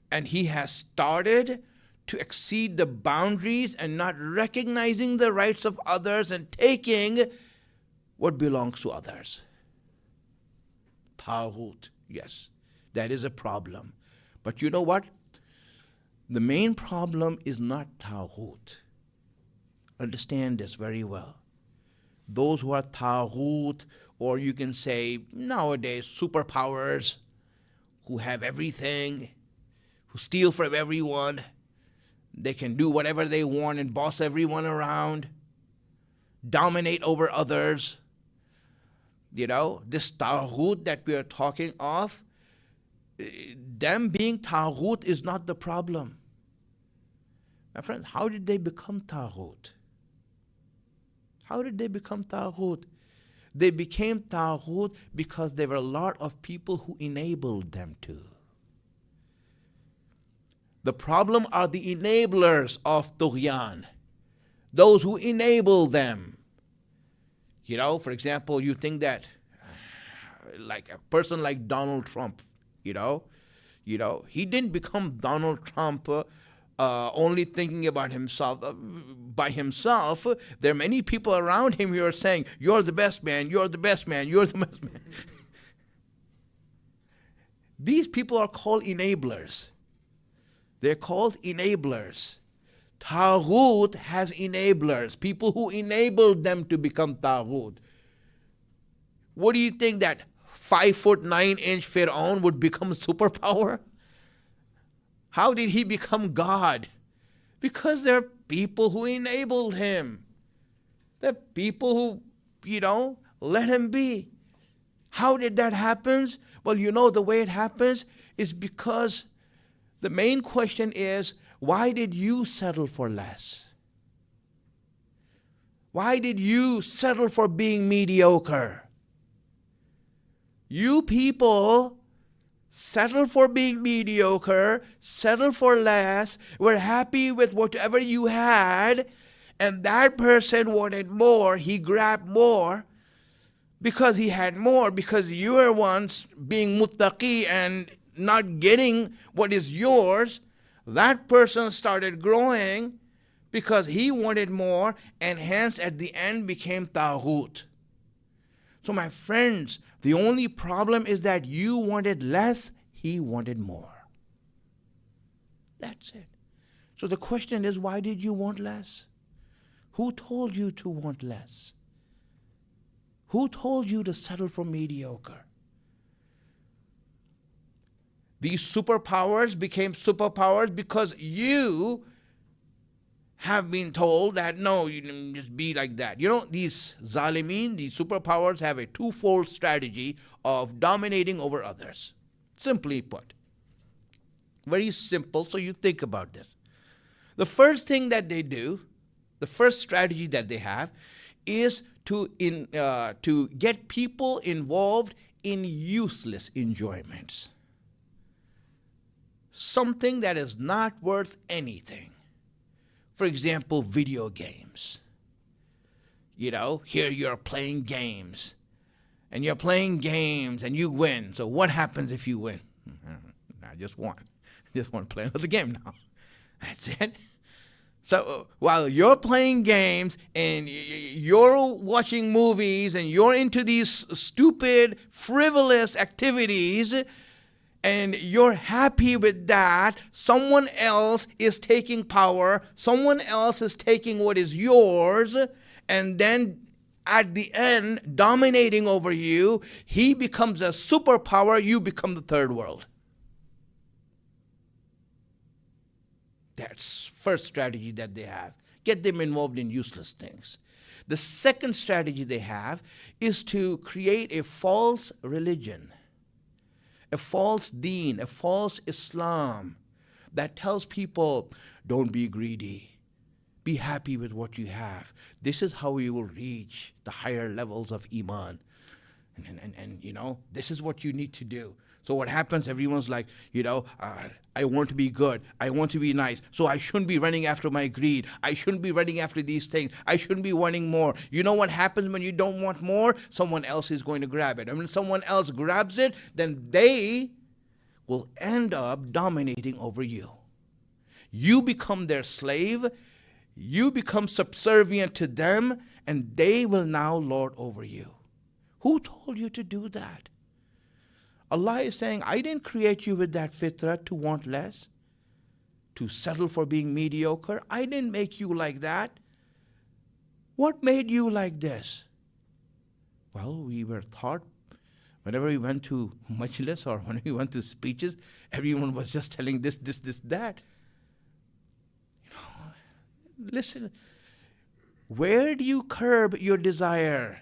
[SPEAKER 5] and he has started to exceed the boundaries and not recognizing the rights of others and taking what belongs to others. Taghut, yes, that is a problem. But you know what? The main problem is not Taghut. Understand this very well. Those who are taghut, or you can say nowadays superpowers, who have everything, who steal from everyone, they can do whatever they want and boss everyone around, dominate over others. You know, this taghut that we are talking of, them being taghut is not the problem. My friend, how did they become taghut? How did they become taghut? They became taghut because there were a lot of people who enabled them to. The problem are the enablers of tughyan, those who enable them. You know, for example, you think that like a person like Donald Trump, you know, he didn't become Donald Trump only thinking about himself by himself. There are many people around him who are saying, "You're the best man. You're the best man. You're the best man." These people are called enablers. They're called enablers. Taghut has enablers, people who enabled them to become Taghut. What do you think, that 5'9" Fir'aun would become a superpower? How did he become God? Because there are people who enabled him. There are people who, let him be. How did that happen? Well, the way it happens is because the main question is, why did you settle for less? Why did you settle for being mediocre? You people settle for being mediocre, settle for less, were happy with whatever you had, and that person wanted more, he grabbed more because he had more, because you were once being muttaqi and not getting what is yours. That person started growing because he wanted more, and hence at the end became Taghut. So my friends, the only problem is that you wanted less, he wanted more. That's it. So the question is, why did you want less? Who told you to want less? Who told you to settle for mediocre? These superpowers became superpowers because you have been told that, no, you can just be like that. These zalimeen, these superpowers have a twofold strategy of dominating over others. Simply put. Very simple, so you think about this. The first thing that they do, the first strategy that they have, is to get people involved in useless enjoyments. Something that is not worth anything. For example, video games. Here you're playing games. And you're playing games and you win. So what happens if you win? I just won. I just want to play another game now. That's it. So while you're playing games and you're watching movies and you're into these stupid, frivolous activities, and you're happy with that, someone else is taking power, someone else is taking what is yours, and then at the end, dominating over you, he becomes a superpower, you become the third world. That's first strategy that they have. Get them involved in useless things. The second strategy they have is to create a false religion, a false deen, a false Islam that tells people, don't be greedy. Be happy with what you have. This is how you will reach the higher levels of Iman. And this is what you need to do. So what happens, everyone's like, I want to be good. I want to be nice. So I shouldn't be running after my greed. I shouldn't be running after these things. I shouldn't be wanting more. You know what happens when you don't want more? Someone else is going to grab it. And when someone else grabs it, then they will end up dominating over you. You become their slave. You become subservient to them, and they will now lord over you. Who told you to do that? Allah is saying, I didn't create you with that fitrah to want less, to settle for being mediocre. I didn't make you like that. What made you like this? Well, we were taught whenever we went to majlis or when we went to speeches, everyone was just telling this, that. Listen, where do you curb your desire?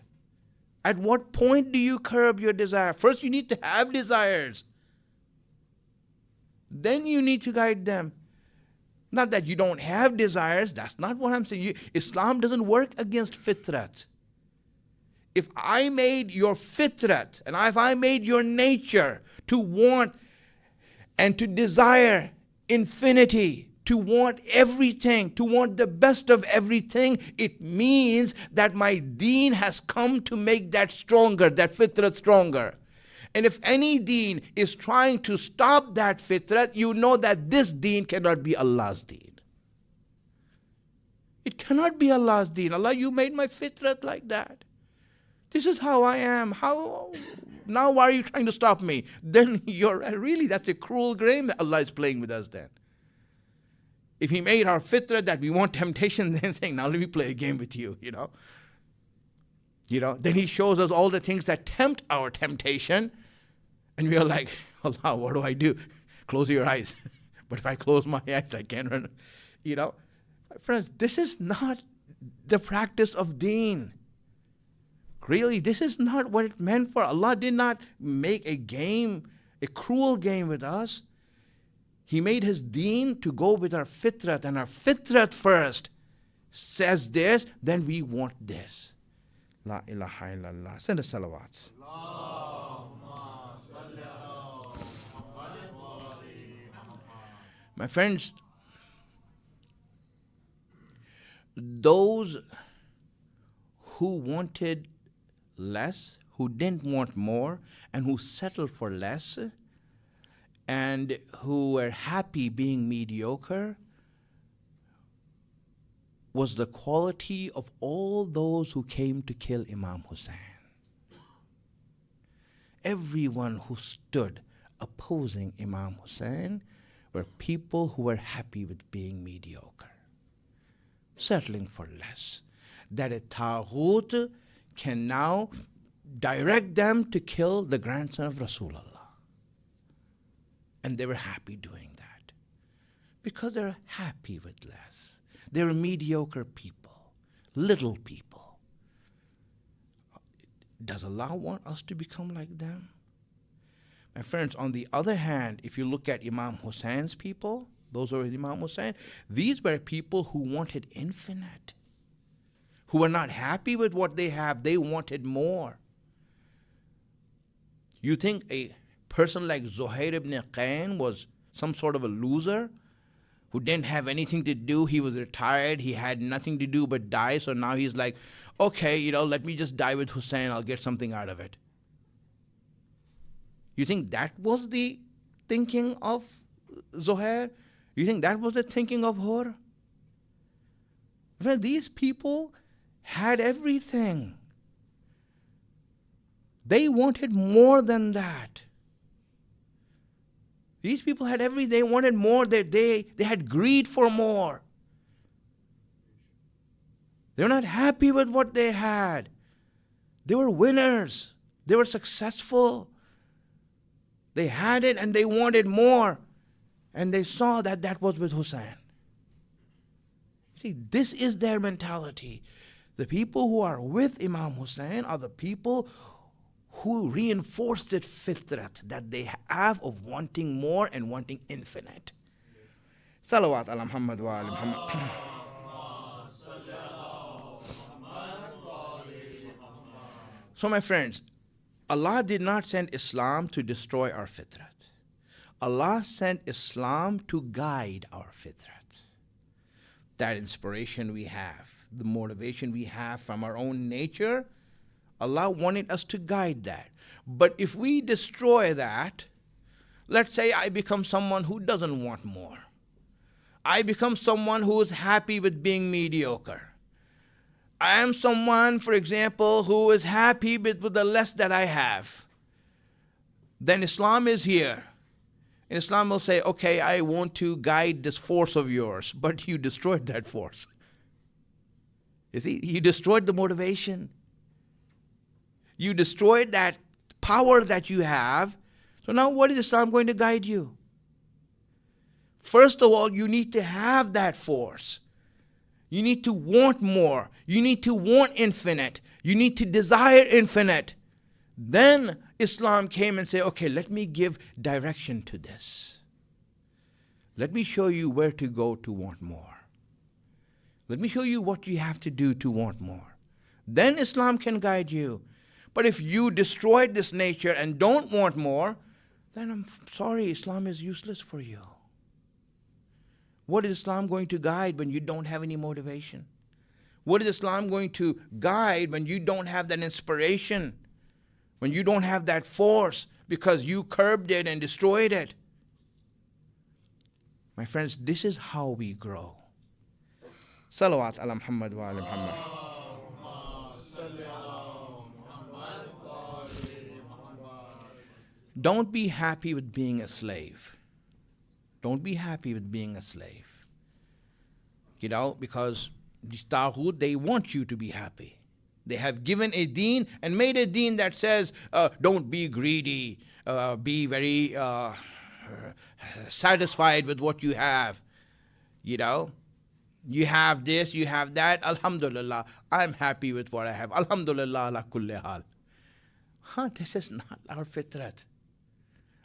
[SPEAKER 5] At what point do you curb your desire? First, you need to have desires. Then you need to guide them. Not that you don't have desires. That's not what I'm saying. Islam doesn't work against fitrat. If I made your fitrat, and if I made your nature to want and to desire infinity, to want everything, to want the best of everything, it means that my deen has come to make that stronger, that fitrat stronger. And if any deen is trying to stop that fitrat, you know that this deen cannot be Allah's deen. It cannot be Allah's deen. Allah, you made my fitrat like that. This is how I am. Now why are you trying to stop me? Then that's a cruel game that Allah is playing with us then. If He made our fitra that we want temptation, then saying, now let me play a game with you, Then He shows us all the things that tempt our temptation. And we are like, Allah, what do I do? Close your eyes. But if I close my eyes, I can't run. Friends, this is not the practice of deen. Really, this is not what it meant for. Allah did not make a game, a cruel game with us. He made His deen to go with our fitrat, and our fitrat first says this, then we want this. La ilaha illallah. Send a salawat. My friends, those who wanted less, who didn't want more, and who settled for less, and who were happy being mediocre, was the quality of all those who came to kill Imam Hussein. Everyone who stood opposing Imam Hussein were people who were happy with being mediocre, settling for less. That a Taghut can now direct them to kill the grandson of Rasulullah. And they were happy doing that because they're happy with less. They were mediocre people, little people. Does Allah want us to become like them? My friends, on the other hand, if you look at Imam Hussein's people, those who were Imam Hussein, these were people who wanted infinite, who were not happy with what they have. They wanted more. You think a person like Zuhair ibn Qayn was some sort of a loser who didn't have anything to do? He was retired. He had nothing to do but die. So now he's like, okay, let me just die with Hussein. I'll get something out of it. You think that was the thinking of Zuhair? You think that was the thinking of Hur? Well, these people had everything. They wanted more than that. These people had everything. They wanted more. They had greed for more. They were not happy with what they had. They were winners. They were successful. They had it and they wanted more. And they saw that that was with Hussein. See, this is their mentality. The people who are with Imam Hussein are the people who reinforce that fitrat that they have of wanting more and wanting infinite. Salawat ala Muhammad wa ala Muhammad. So my friends, Allah did not send Islam to destroy our fitrat. Allah sent Islam to guide our fitrat. That inspiration we have, the motivation we have from our own nature, Allah wanted us to guide that. But if we destroy that, let's say I become someone who doesn't want more. I become someone who is happy with being mediocre. I am someone, for example, who is happy with the less that I have. Then Islam is here. And Islam will say, okay, I want to guide this force of yours, but you destroyed that force. You see, you destroyed the motivation. You destroyed that power that you have. So now what is Islam going to guide you? First of all, you need to have that force. You need to want more. You need to want infinite. You need to desire infinite. Then Islam came and said, okay, let me give direction to this. Let me show you where to go to want more. Let me show you what you have to do to want more. Then Islam can guide you. But if you destroyed this nature and don't want more, then I'm sorry, Islam is useless for you. What is Islam going to guide when you don't have any motivation? What is Islam going to guide when you don't have that inspiration? When you don't have that force because you curbed it and destroyed it? My friends, this is how we grow. Salawat ala Muhammad wa ala Muhammad. Don't be happy with being a slave. Don't be happy with being a slave. You know, because the Taghut, they want you to be happy. They have given a deen and made a deen that says, don't be greedy, be very satisfied with what you have. You know, you have this, you have that, alhamdulillah, I'm happy with what I have. Alhamdulillah ala kulli hal. This is not our fitrat.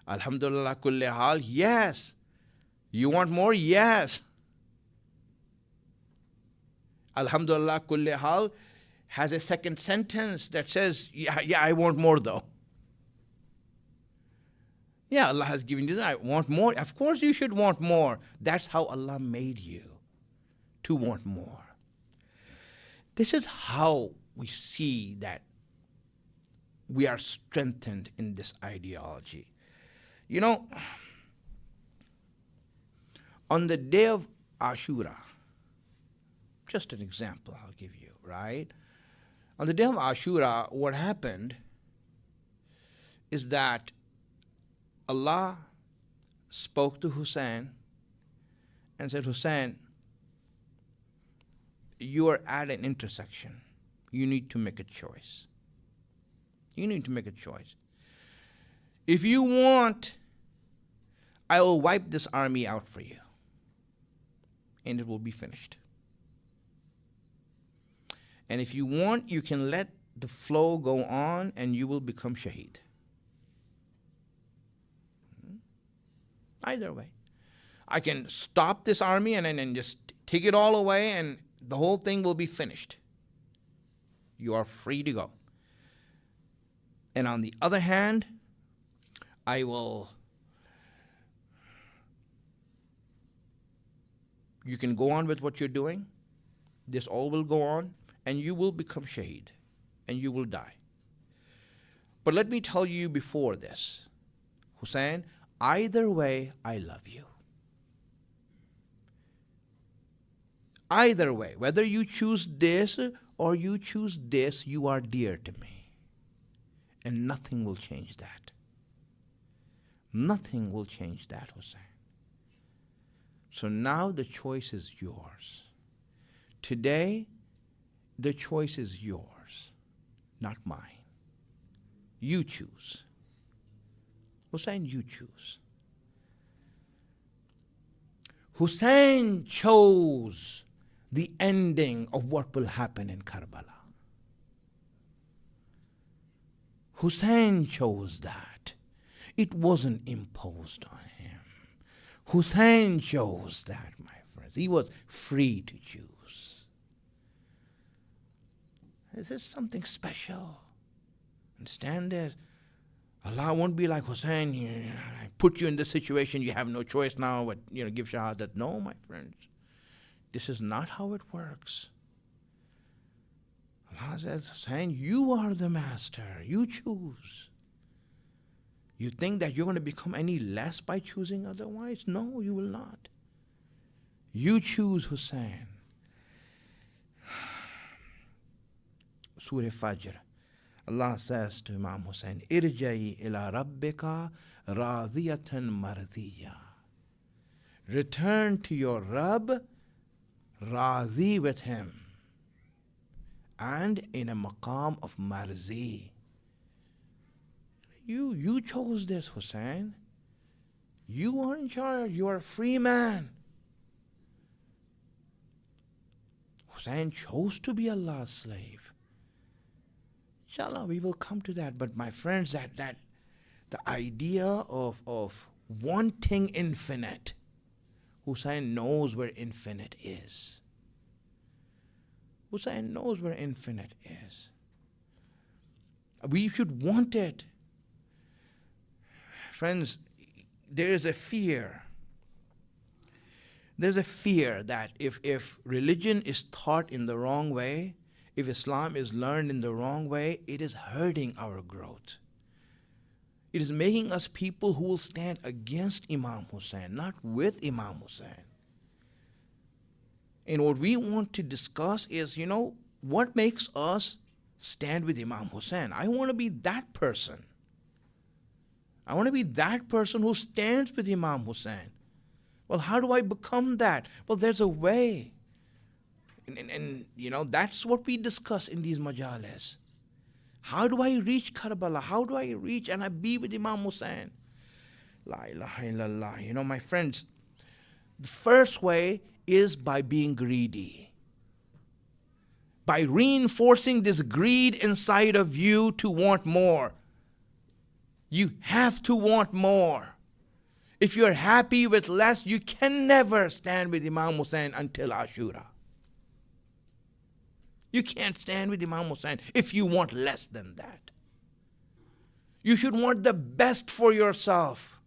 [SPEAKER 5] Alhamdulillah ala kulli hal, yes. You want more? Yes. Alhamdulillah kulli hal has a second sentence that says, yeah, I want more though. Yeah, Allah has given you that. I want more. Of course you should want more. That's how Allah made you, to want more. This is how we see that we are strengthened in this ideology. You know, on the day of Ashura, just an example I'll give you, right? On the day of Ashura, what happened is that Allah spoke to Hussein and said, Hussein, you are at an intersection. You need to make a choice. You need to make a choice. If you want, I will wipe this army out for you, and it will be finished. And if you want, you can let the flow go on, and you will become shaheed. Either way. I can stop this army and then just take it all away, and the whole thing will be finished. You are free to go. And on the other hand, I will... You can go on with what you're doing. This all will go on, and you will become shaheed, and you will die. But let me tell you before this, Hussein, either way, I love you. Either way, whether you choose this or you choose this, you are dear to me. And nothing will change that. Nothing will change that, Hussein. So now the choice is yours. Today, the choice is yours, not mine. You choose. Hussein, you choose. Hussein chose the ending of what will happen in Karbala. Hussein chose that. It wasn't imposed on him. Hussein chose that, my friends. He was free to choose. This is something special. Understand this? Allah won't be like, Hussein, I put you in this situation, you have no choice now, but give shahadat. No, my friends. This is not how it works. Allah says, Hussein, you are the master. You choose. You think that you're going to become any less by choosing otherwise? No, you will not. You choose, Hussein. Surah Fajr. Allah says to Imam Hussein, Irja'i ila rabbika radiyatan mardiya. Return to your Rabb, radhi with him, and in a maqam of marzi. You chose this, Hussein. You are in charge. You are a free man. Hussein chose to be Allah's slave. Inshallah, we will come to that. But my friends, that the idea of wanting infinite, Hussein knows where infinite is. Hussein knows where infinite is. We should want it. Friends, there is a fear There's a fear that if religion is taught in the wrong way, if Islam is learned in the wrong way, it is hurting our growth. It is making us people who will stand against Imam Hussein, not with Imam Hussein. And what we want to discuss is, what makes us stand with Imam Hussein? I want to be that person. I want to be that person who stands with Imam Hussein. Well, how do I become that? Well, there's a way. And that's what we discuss in these majalis. How do I reach Karbala? How do I reach and I be with Imam Hussein? La ilaha illallah. My friends, the first way is by being greedy. By reinforcing this greed inside of you to want more. You have to want more. If you're happy with less, you can never stand with Imam Hussein until Ashura. You can't stand with Imam Hussein if you want less than that. You should want the best for yourself.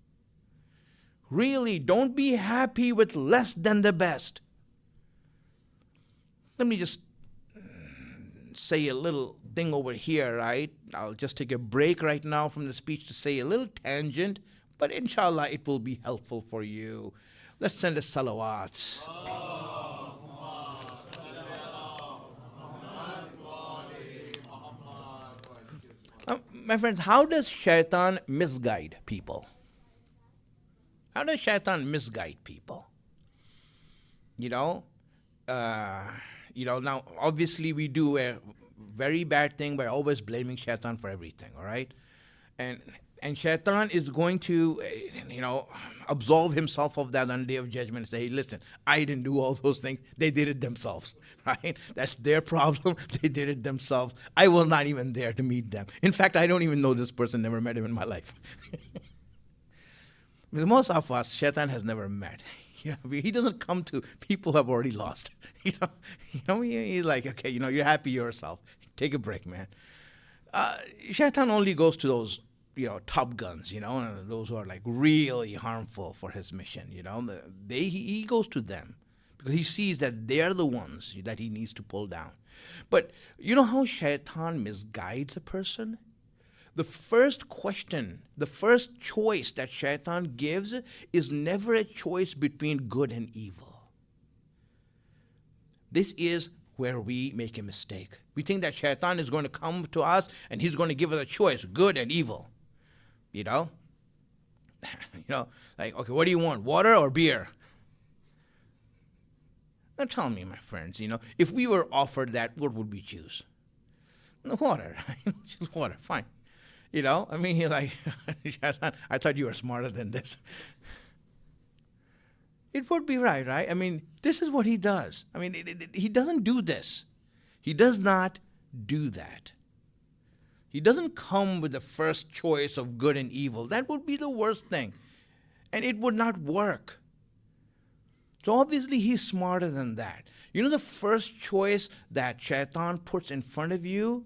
[SPEAKER 5] Really, don't be happy with less than the best. Let me just say a little thing over here, right? I'll just take a break right now from the speech to say a little tangent, but inshallah it will be helpful for you. Let's send a salawats. My friends, how does shaitan misguide people? How does shaitan misguide people? Now obviously we do a very bad thing by always blaming shaitan for everything, all right? And shaitan is going to, absolve himself of that on the day of judgment and say, hey, listen, I didn't do all those things. They did it themselves, right? That's their problem. They did it themselves. I was not even there to meet them. In fact, I don't even know this person, never met him in my life. Because most of us, shaitan has never met. He doesn't come to people who have already lost. He's like, okay, you're happy yourself. Take a break, man. Shaitan only goes to those, top guns, those who are like really harmful for his mission, he goes to them because he sees that they're the ones that he needs to pull down. But you know how shaitan misguides a person? The first question, the first choice that shaitan gives is never a choice between good and evil. This is where we make a mistake. We think that shaitan is going to come to us and he's going to give us a choice, good and evil. Like, okay, what do you want, water or beer? Now tell me, my friends, if we were offered that, what would we choose? Water. Choose water, fine. You're like, I thought you were smarter than this. It would be right? This is what he does. He doesn't do this. He does not do that. He doesn't come with the first choice of good and evil. That would be the worst thing. And it would not work. So obviously he's smarter than that. The first choice that shaitan puts in front of you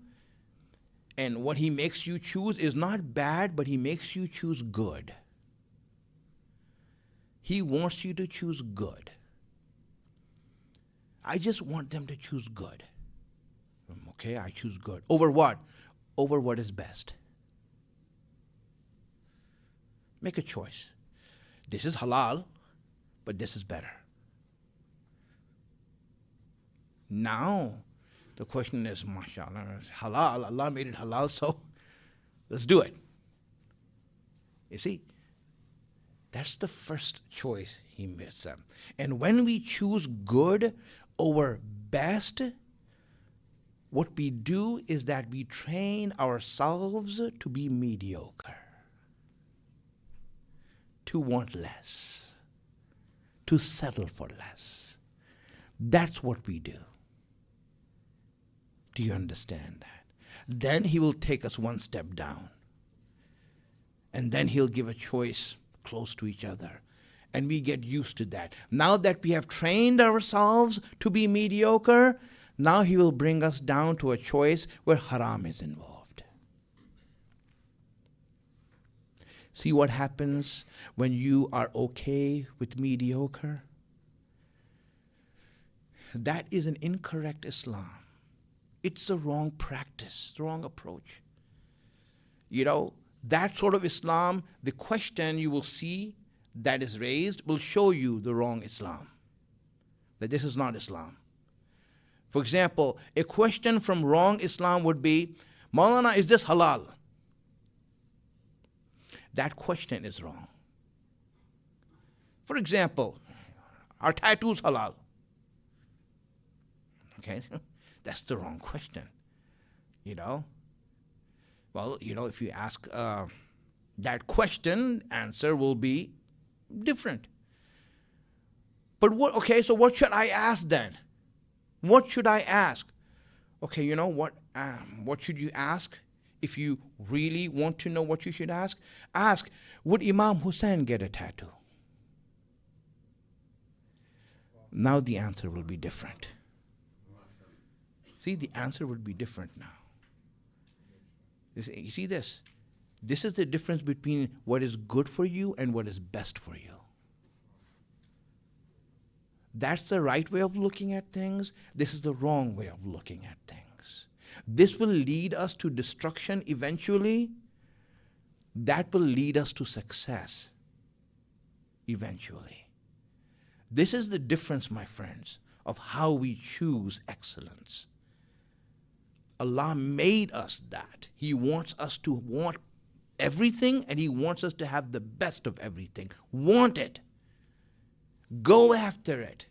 [SPEAKER 5] and what he makes you choose is not bad, but he makes you choose good. He wants you to choose good. I just want them to choose good. Okay, I choose good. Over what? Over what is best. Make a choice. This is halal, but this is better. Now, the question is, mashallah, halal, Allah made it halal, so let's do it. You see, that's the first choice he makes them. And when we choose good over best, what we do is that we train ourselves to be mediocre, to want less, to settle for less. That's what we do. Do you understand that? Then he will take us one step down. And then he'll give a choice close to each other. And we get used to that. Now that we have trained ourselves to be mediocre, now he will bring us down to a choice where haram is involved. See what happens when you are okay with mediocre? That is an incorrect Islam. It's the wrong practice, the wrong approach. You know, that sort of Islam, the question you will see that is raised will show you the wrong Islam. That this is not Islam. For example, a question from wrong Islam would be, Maulana, is this halal? That question is wrong. For example, are tattoos halal? Okay, that's the wrong question. You know? Well, you know, if you ask that question, answer will be different. But what, okay, so what should I ask then? What should I ask? Okay, you know what should you ask? If you really want to know what you should ask, would Imam Hussein get a tattoo? Now the answer will be different. See, the answer would be different now. You see this? This is the difference between what is good for you and what is best for you. That's the right way of looking at things. This is the wrong way of looking at things. This will lead us to destruction eventually. That will lead us to success eventually. This is the difference, my friends, of how we choose excellence. Allah made us that. He wants us to want everything, and He wants us to have the best of everything. Want it. Go after it.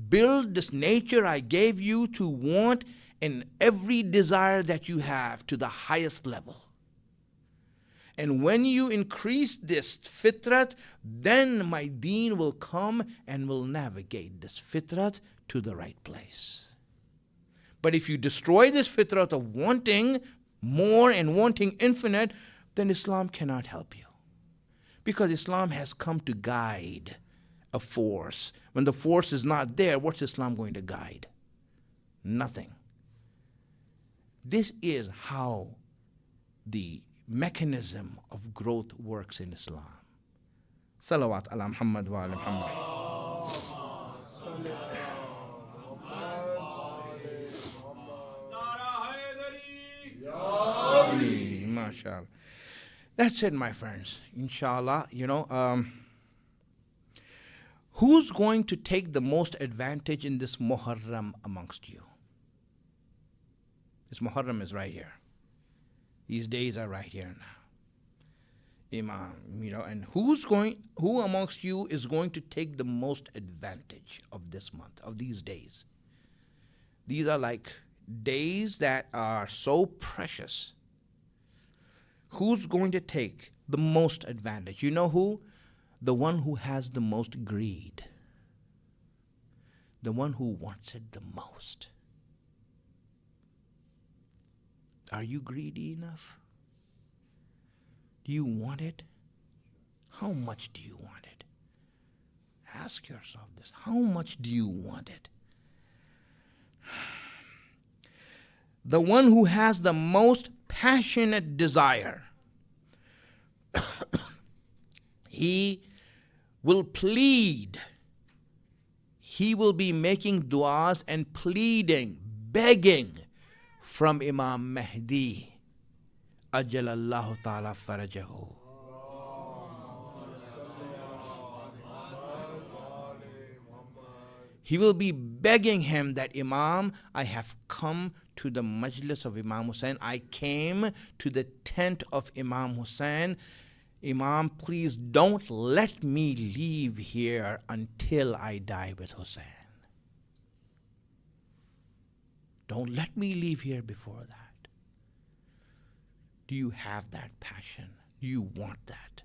[SPEAKER 5] Build this nature I gave you to want in every desire that you have to the highest level. And when you increase this fitrat, then my deen will come and will navigate this fitrat to the right place. But if you destroy this fitrat of wanting more and wanting infinite, then Islam cannot help you. Because Islam has come to guide a force. When the force is not there, what's Islam going to guide? Nothing. This is how the mechanism of growth works in Islam. Salawat ala Muhammad wa ala Muhammad. MashaAllah. That's it, my friends. Inshallah, who's going to take the most advantage in this Muharram amongst you? This Muharram is right here. These days are right here now. Imam, and who amongst you is going to take the most advantage of this month, of these days? These are like days that are so precious. Who's going to take the most advantage? You know who? The one who has the most greed. The one who wants it the most. Are you greedy enough? Do you want it? How much do you want it? Ask yourself this. How much do you want it? The one who has the most passionate desire, he will plead. He will be making du'as and pleading, begging from Imam Mahdi, Ajalallahu ta'ala farajahu. He will be begging him that, Imam, I have come to the majlis of Imam Hussein. I came to the tent of Imam Hussein. Imam, please don't let me leave here until I die with Hussein. Don't let me leave here before that. Do you have that passion? Do you want that?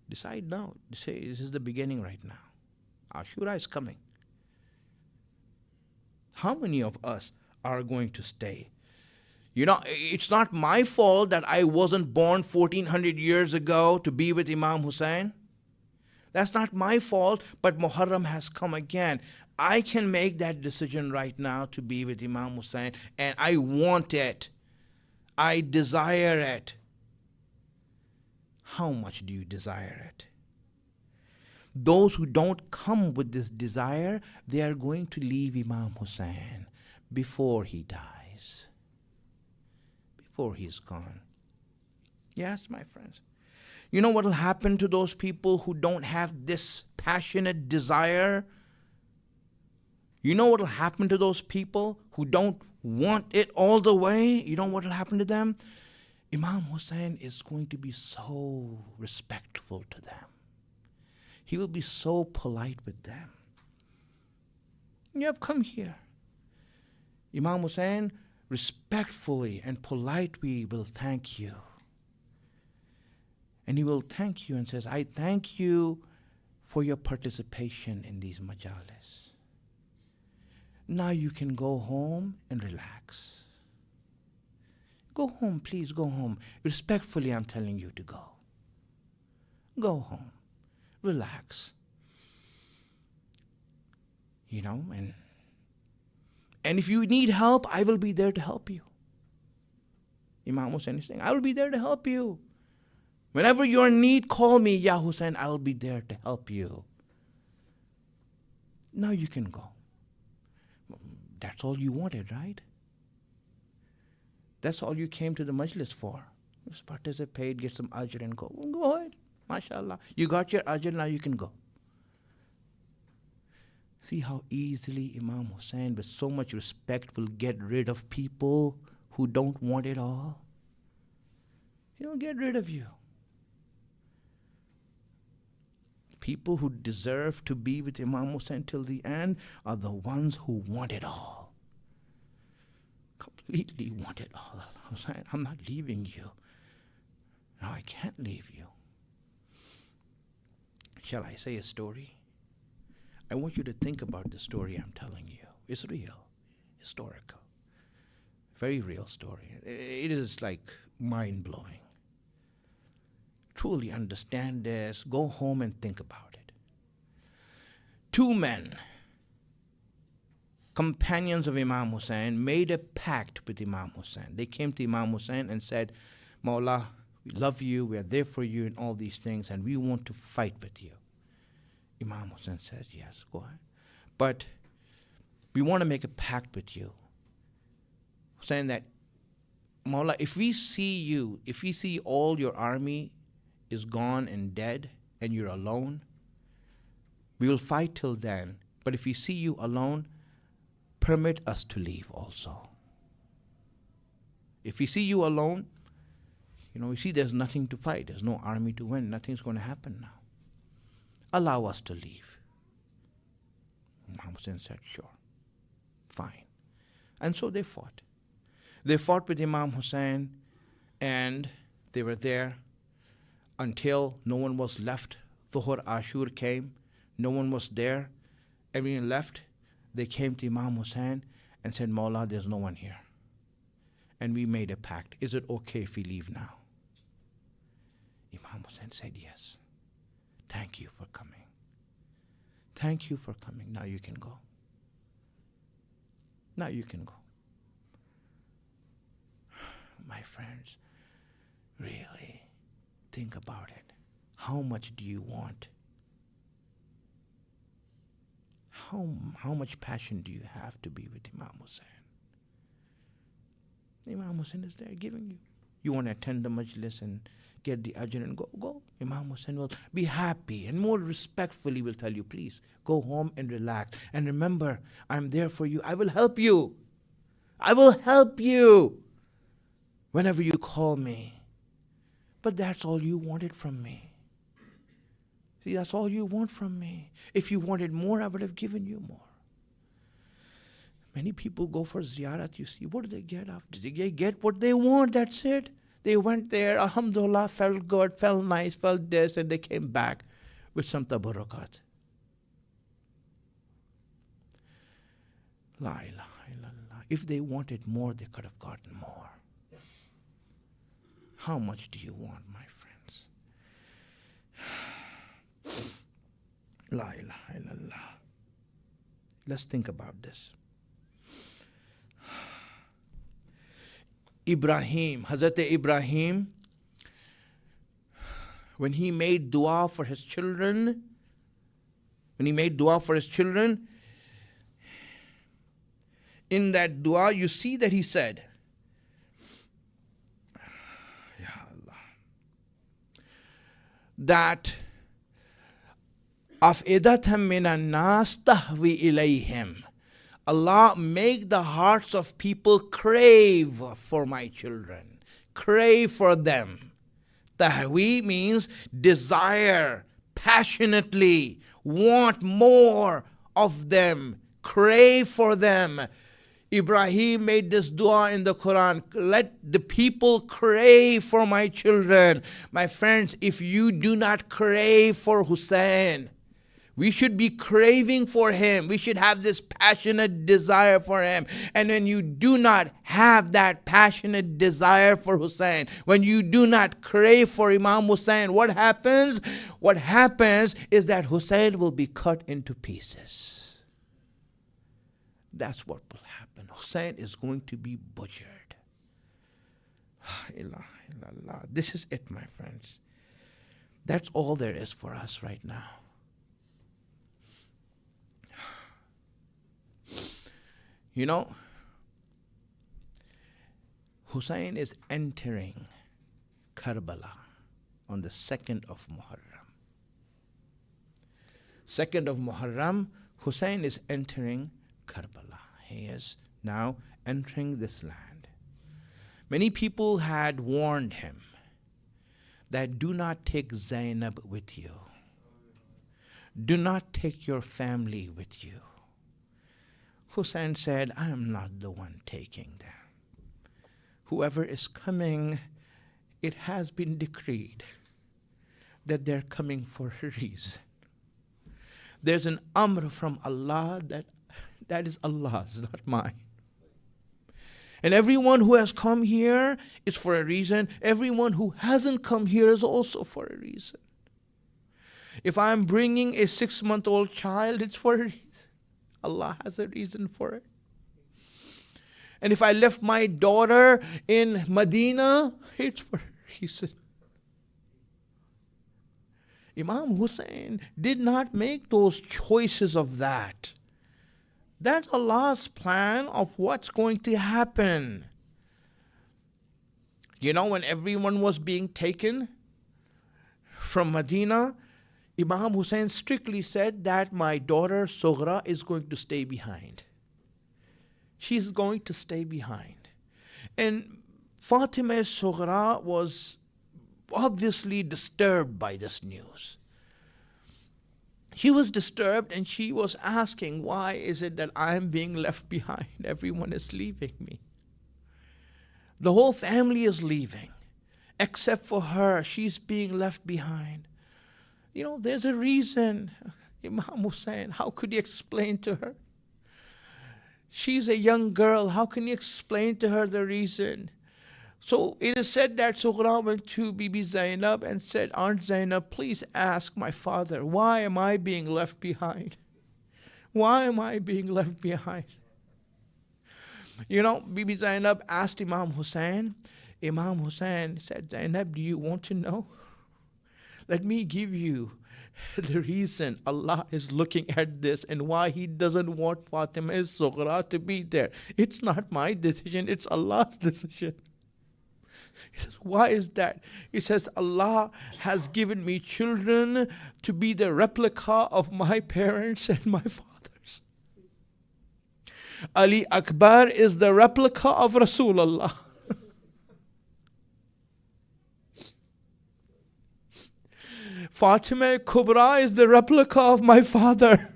[SPEAKER 5] Decide now. Say, this is the beginning right now. Ashura is coming. How many of us are going to stay? It's not my fault that I wasn't born 1400 years ago to be with Imam Hussein. That's not my fault, but Muharram has come again. I can make that decision right now to be with Imam Hussein, and I want it. I desire it. How much do you desire it? those who don't come with this desire, they are going to leave Imam Hussein before he dies, before he's gone. Yes, my friends. You know what will happen to those people who don't have this passionate desire? You know what will happen to those people who don't want it all the way? You know what will happen to them? Imam Hussein is going to be so respectful to them. He will be so polite with them. You have come here. Imam Hussein respectfully and politely will thank you. And he will thank you and says, I thank you for your participation in these majalis. Now you can go home and relax. Go home, please, go home. Respectfully, I'm telling you to go. Go home. Relax. You know, and if you need help, I will be there to help you. Imam Hussein is saying, I will be there to help you. Whenever you're in need, call me, Ya Hussein, I will be there to help you. Now you can go. That's all you wanted, right? That's all you came to the majlis for. Just participate, get some ajr and go. Well, go ahead. MashaAllah. You got your ajr, now you can go. See how easily Imam Hussein, with so much respect, will get rid of people who don't want it all. He'll get rid of you. People who deserve to be with Imam Hussein till the end are the ones who want it all. Completely want it all. Hussein, I'm not leaving you. No, I can't leave you. Shall I say a story? I want you to think about the story I'm telling you. It's real, historical, very real story. It is like mind-blowing. Truly understand this. Go home and think about it. Two men, companions of Imam Hussein, made a pact with Imam Hussein. They came to Imam Hussein and said, Mawla, we love you, we are there for you and all these things, and we want to fight with you. Imam Hussein says, yes, go ahead. But we want to make a pact with you, saying that, Mawla, if we see all your army is gone and dead and you're alone, we will fight till then. But if we see you alone, permit us to leave also. If we see you alone, we see there's nothing to fight. There's no army to win. Nothing's going to happen now. Allow us to leave. Imam Hussein said, sure, fine. And so they fought. They fought with Imam Hussein, and they were there until no one was left. Dhuhr Ashur came. No one was there. Everyone left. They came to Imam Hussein and said, Mawla, there's no one here. And we made a pact. Is it okay if we leave now? Imam Hussein said, yes. Thank you for coming. Thank you for coming. Now you can go. Now you can go. My friends, really think about it. How much do you want? How much passion do you have to be with Imam Hussein? Imam Hussein is there giving you. You want to attend the majlis and get the ajr and go. Imam Hussein will be happy and more respectfully will tell you, please, go home and relax. And remember, I'm there for you. I will help you. I will help you whenever you call me. But that's all you wanted from me. See, that's all you want from me. If you wanted more, I would have given you more. Many people go for ziyarat, you see. What do they get after? Did they get what they want? That's it. They went there, alhamdulillah, felt good, felt nice, felt this, and they came back with some tabarukat. La ilaha illallah. If they wanted more, they could have gotten more. How much do you want, my friends? La ilaha illallah. Let's think about this. Hazrat Ibrahim, when he made dua for his children, when he made dua for his children, in that dua you see that he said, Ya Allah, that Afidatan minan nas tahwi ilayhim. Allah, make the hearts of people crave for my children. Crave for them. Tahwi means desire, passionately, want more of them, crave for them. Ibrahim made this dua in the Quran. Let the people crave for my children. My friends, if you do not crave for Hussein, we should be craving for him. We should have this passionate desire for him. And when you do not have that passionate desire for Hussein, when you do not crave for Imam Hussein, what happens? What happens is that Hussein will be cut into pieces. That's what will happen. Hussein is going to be butchered. This is it, my friends. That's all there is for us right now. You know, Hussein is entering Karbala on the 2nd of Muharram. 2nd of Muharram, Hussein is entering Karbala. He is now entering this land. Many people had warned him that do not take Zainab with you. Do not take your family with you. Hussein said, I am not the one taking them. Whoever is coming, it has been decreed that they're coming for a reason. There's an amr from Allah that is Allah's, not mine. And everyone who has come here is for a reason. Everyone who hasn't come here is also for a reason. If I'm bringing a 6-month-old child, it's for a reason. Allah has a reason for it. And if I left my daughter in Medina, it's for a reason. Imam Hussein did not make those choices of that. That's Allah's plan of what's going to happen. You know, when everyone was being taken from Medina, Imam Hussein strictly said that my daughter Sughra is going to stay behind. She's going to stay behind. And Fatima Sughra was obviously disturbed by this news. She was disturbed and she was asking, why is it that I am being left behind? Everyone is leaving me. The whole family is leaving. Except for her, she's being left behind. You know, there's a reason. Imam Hussein, how could you explain to her? She's a young girl. How can you explain to her the reason? So it is said that Sughra went to Bibi Zainab and said, Aunt Zainab, please ask my father, why am I being left behind? Why am I being left behind? You know, Bibi Zainab asked Imam Hussein. Imam Hussein said, Zainab, do you want to know? Let me give you the reason Allah is looking at this and why He doesn't want Fatima Sughra to be there. It's not my decision, it's Allah's decision. He says, why is that? He says, Allah has given me children to be the replica of my parents and my fathers. Ali Akbar is the replica of Rasulullah. Fatima Kubra is the replica of my father.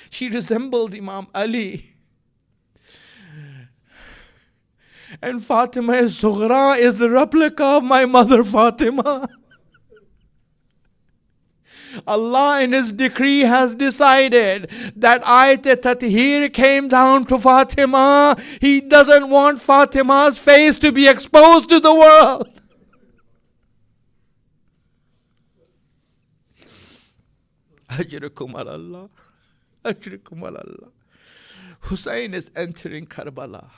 [SPEAKER 5] She resembled Imam Ali. And Fatima Sughra is the replica of my mother Fatima. Allah in His decree has decided that Ayat-e-Tathir came down to Fatima. He doesn't want Fatima's face to be exposed to the world. Ajrukum ala Allah. Ajrukum ala Allah. Hussein is entering Karbala.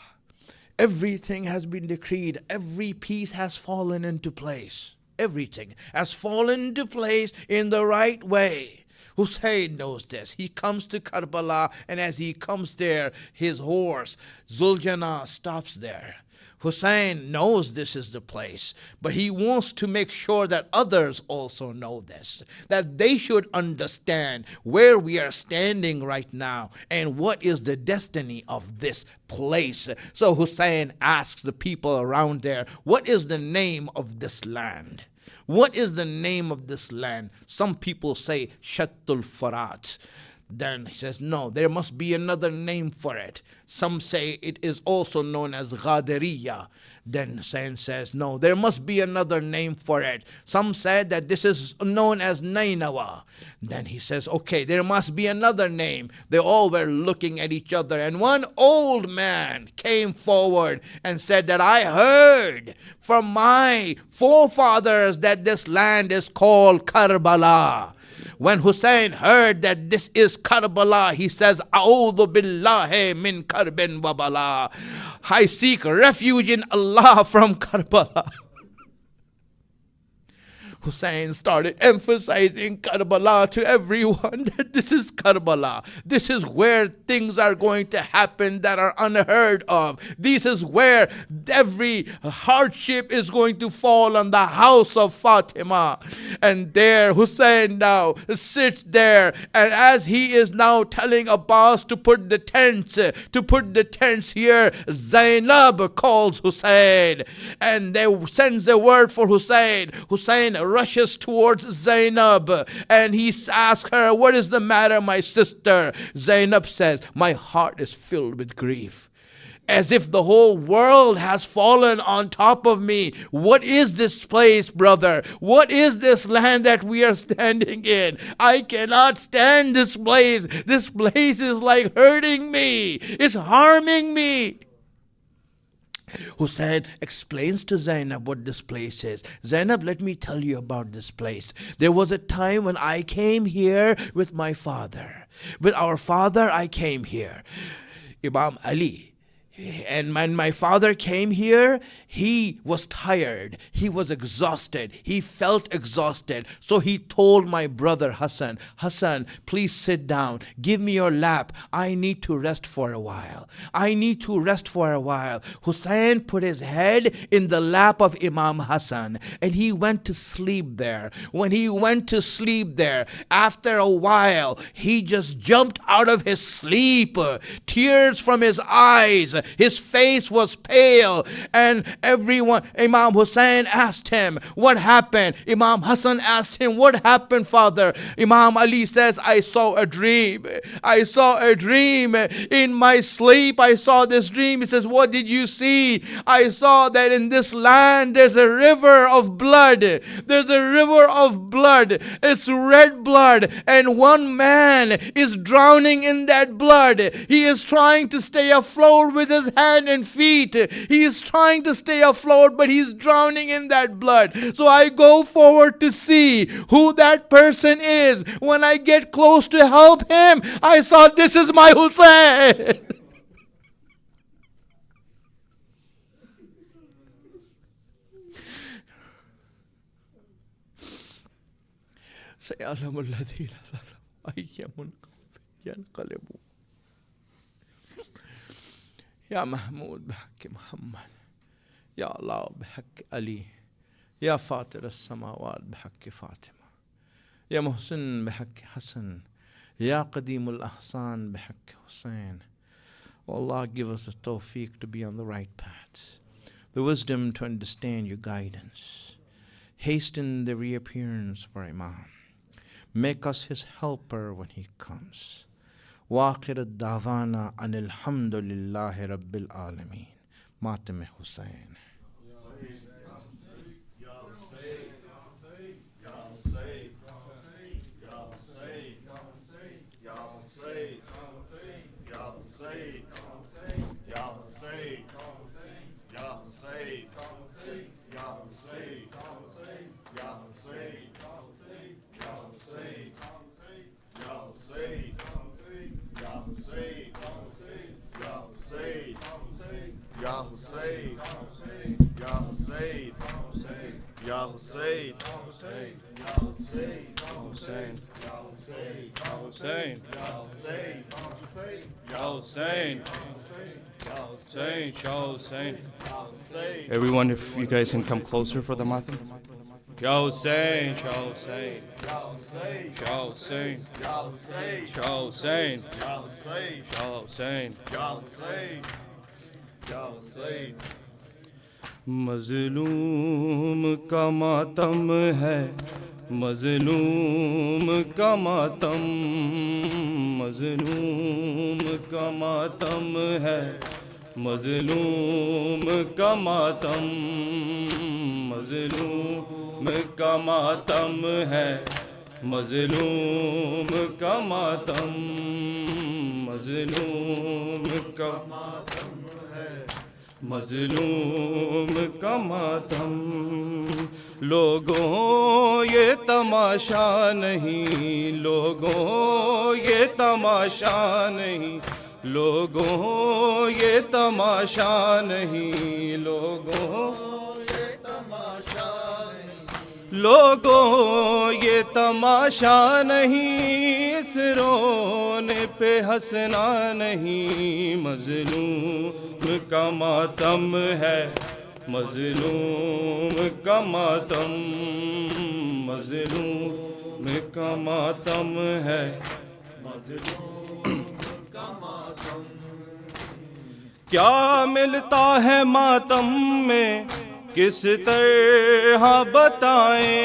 [SPEAKER 5] Everything has been decreed. Every piece has fallen into place. everything has fallen into place in the right way. Hussein knows this. He comes to Karbala, and as he comes there, his horse, Zuljana, stops there. Hussein knows this is the place, but he wants to make sure that others also know this, that they should understand where we are standing right now and what is the destiny of this place. So Hussein asks the people around there, what is the name of this land? What is the name of this land? Some people say Shattul Farat. Then he says, no, there must be another name for it. Some say it is also known as Ghadariya. Then Hussein says, no, there must be another name for it. Some said that this is known as Nainawa. Then he says, okay, there must be another name. They all were looking at each other, and one old man came forward and said that I heard from my forefathers that this land is called Karbala. When Hussein heard that this is Karbala, he says, A'udhu billahi min karbin wa bala. I seek refuge in Allah from Karbala. Hussein started emphasizing Karbala to everyone, that this is Karbala. This is where things are going to happen that are unheard of. This is where every hardship is going to fall on the house of Fatima. And there Hussein now sits there, and as he is now telling Abbas to put the tents here, Zainab calls Hussein, and they sends a word for Hussein. Hussein rushes towards Zainab, and he asks her, what is the matter, my sister? Zainab says, my heart is filled with grief, as if the whole world has fallen on top of me. What is this place, brother? What is this land that we are standing in? I cannot stand this place. This place is like hurting me. It's harming me. Hussein explains to Zainab what this place is. Zainab, let me tell you about this place. There was a time when I came here with my father. With our father, I came here. Imam Ali. And when my father came here, he was tired. He was exhausted. He felt exhausted. So he told my brother Hassan, Hassan, please sit down. Give me your lap. I need to rest for a while. I need to rest for a while. Hussein put his head in the lap of Imam Hassan, and he went to sleep there. When he went to sleep there, after a while, he just jumped out of his sleep. Tears from his eyes. His face was pale, and everyone, Imam Hussein asked him, what happened? Imam Hassan asked him, what happened, father? Imam Ali says, I saw a dream. I saw a dream. In my sleep, I saw this dream. He says, what did you see? I saw that in this land, there's a river of blood. There's a river of blood. It's red blood, and one man is drowning in that blood. He is trying to stay afloat with his hand and feet. He is trying to stay afloat, but he's drowning in that blood. So I go forward to see who that person is. When I get close to help him, I saw this is my Hussein. سيعلم الذين ظلموا أي منقلب ينقلبون يا محمود بحق محمد يا الله بحق علي يا فاطر السماوات بحق فاطمة يا محسن بحق حسن يا قديم الأحسان بحق حسين. Oh Allah, give us the tawfiq to be on the right path, the wisdom to understand your guidance. Hasten the reappearance for Imam. Make us his helper when he comes. وآخر الدعوانا أن الحمد لله رب العالمين. ماتم حسين.
[SPEAKER 3] Ya Hussein, Ya Hussein, Ya Hussein.
[SPEAKER 6] Everyone, if you guys can come closer for the matam. Ya Hussein, Ya Hussein, Ya Hussein, Ya Hussein, Ya Hussein, Ya Hussein, Ya Hussein. مظلوم کا ماتم ہے، مظلوم کا ماتم، مظلوم کا ماتم ہے، مظلوم کا ماتم، مظلوم کا ماتم ہے، مظلوم کا ماتم، مظلوم کا ماتم ہے، مظلوم کا ماتم. لوگوں یہ تماشا نہیں، لوگوں یہ تماشا نہیں، لوگوں یہ تماشا نہیں، لوگوں یہ تماشا نہیں، لوگوں یہ تماشا نہیں، اس رونے پہ ہنسنا نہیں. مظلوم کا ماتم ہے، مظلوم کا ماتم، مظلوم کا ماتم ہے، مظلوم کا ماتم. کیا ملتا ہے ماتم میں کس طرح بتائیں،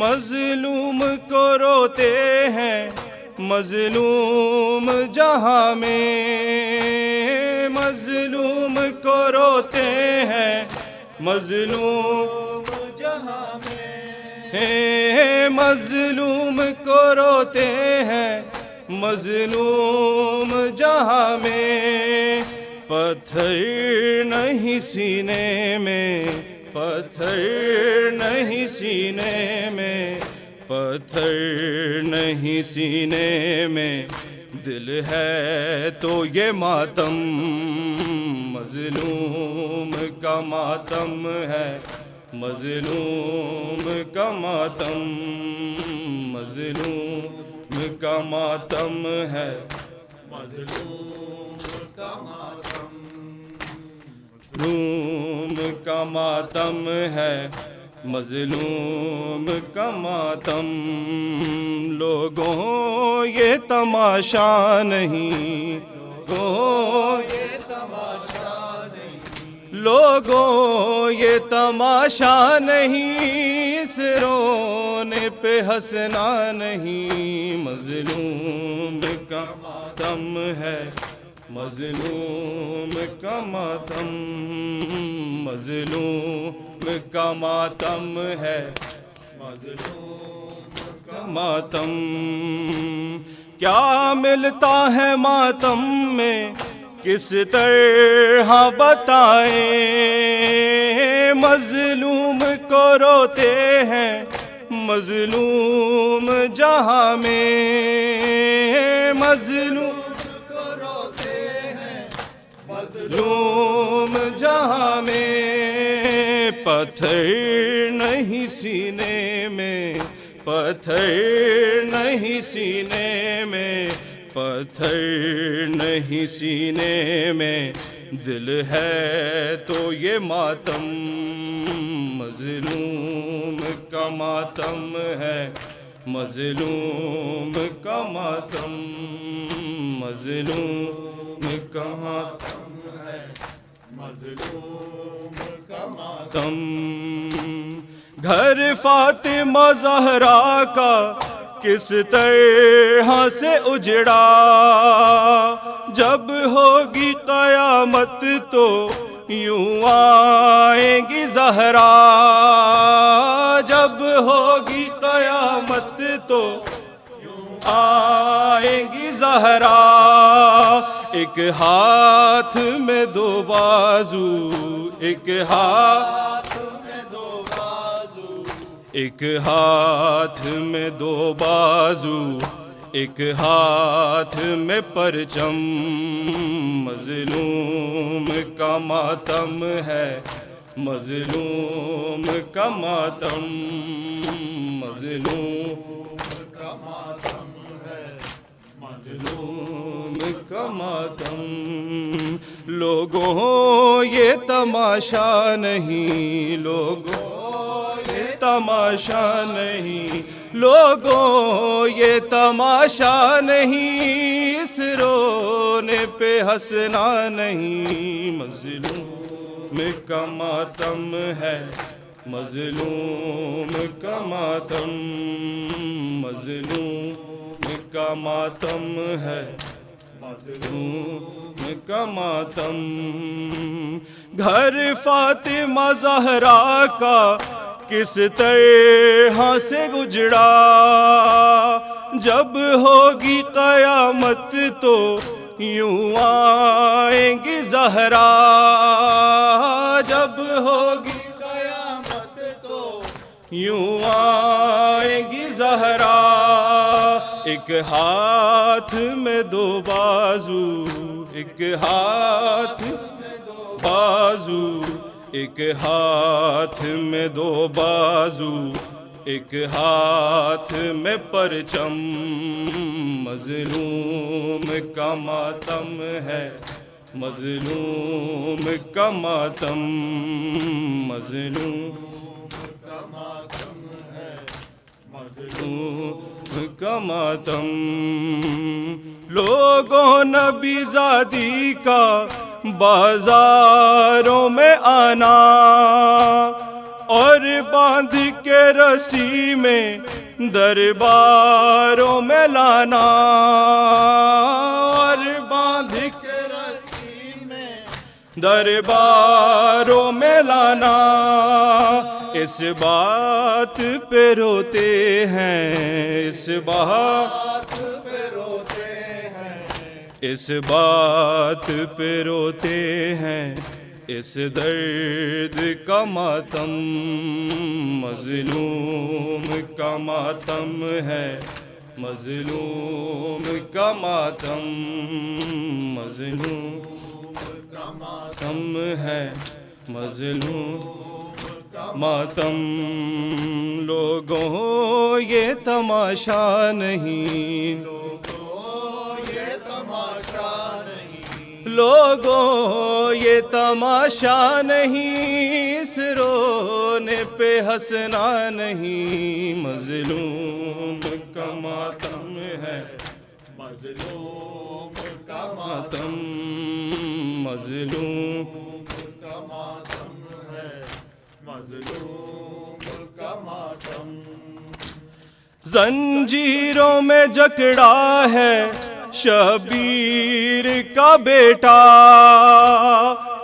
[SPEAKER 6] مظلوم کو روتے ہیں مظلوم جہاں میں، مظلوم کو روتے ہیں مظلوم جہاں میں، مظلوم کو روتے ہیں مظلوم جہاں میں. پتھر نہیں سینے میں، پتھر نہیں سینے میں، پتھر نہیں سینے میں، دل ہے تو یہ ماتم. مظلوم کا ماتم ہے، مظلوم کا ماتم، مظلوم کا ماتم ہے، مظلوم کا ماتم، مظلوم کا ماتم ہے، مظلوم کا ماتم. لوگوں یہ تماشا نہیں، لوگوں یہ تماشا نہیں، لوگوں یہ تماشا نہیں، اس رونے پہ ہنسنا نہیں. مظلوم کا ماتم ہے، مظلوم کا ماتم، مظلوم کا ماتم ہے، مظلوم کا ماتم. کیا ملتا ہے ماتم میں کس طرح بتائیں، مظلوم کو روتے ہیں مظلوم جہاں میں، مظلوم کو روتے ہیں مظلوم جہاں میں. پتھر نہیں سینے میں، پتھر نہیں سینے میں، پتھر نہیں سینے میں، دل ہے تو یہ ماتم. مظلوم کا ماتم ہے، مظلوم کا ماتم، مظلوم کا ماتم ہے، مظلوم کا ماتم. گھر فاطمہ زہرا کا کس طرح سے اجڑا، جب ہوگی قیامت تو یوں آئیں گی زہرا، جب ہوگی قیامت تو یوں آئیں گی زہرا. ایک ہاتھ میں دو بازو، ایک ہاتھ میں دو بازو، ایک ہاتھ میں دو بازو، ایک ہاتھ میں پرچم. مظلوم کا ماتم ہے، مظلوم کا ماتم، مظلوم کا ماتم ہے، مظلوم کا ماتم. لوگوں یہ تماشا نہیں، لوگوں یہ تماشا نہیں، لوگوں یہ تماشا نہیں، اس رونے پہ ہنسنا نہیں. مظلوم کا ماتم ہے، مظلوم کا ماتم، مظلوم کا ماتم ہے، مظلوم کا ماتم. گھر فاطمہ زہرا کا کس طرح سے گجڑا، جب ہوگی قیامت تو یوں آئیں گی زہرا، جب ہوگی قیامت تو یوں آئیں گی زہرا. ایک ہاتھ میں دو بازو، ایک ہاتھ میں دو بازو، ایک ہاتھ میں دو بازو، ایک ہاتھ میں پرچم. مظلوم کا ماتم ہے، مظلوم کا ماتم، مظلوم کا ماتم ہے، مظلوم کا ماتم. لوگوں نبی زادی کا بازاروں میں آنا، اور باندھ کے رسی میں درباروں میں لانا، اور باندھ کے رسی میں درباروں میں لانا. اس بات پہ روتے ہیں، اس بات پہ روتے ہیں، اس بات پہ روتے ہیں، اس درد کا ماتم. مظلوم کا ماتم ہے، مظلوم کا ماتم، مظلوم کا ماتم ہے، مظلوم کا ماتم. لوگوں یہ تماشا نہیں، لوگوں یہ تماشا نہیں، لوگوں یہ تماشا نہیں، اس رونے پہ ہنسنا نہیں. مظلوم کا ماتم ہے، مظلوم کا ماتم، مظلوم کا ماتم ہے، مظلوم کا ماتم. زنجیروں میں جکڑا ہے شبیر کا بیٹا،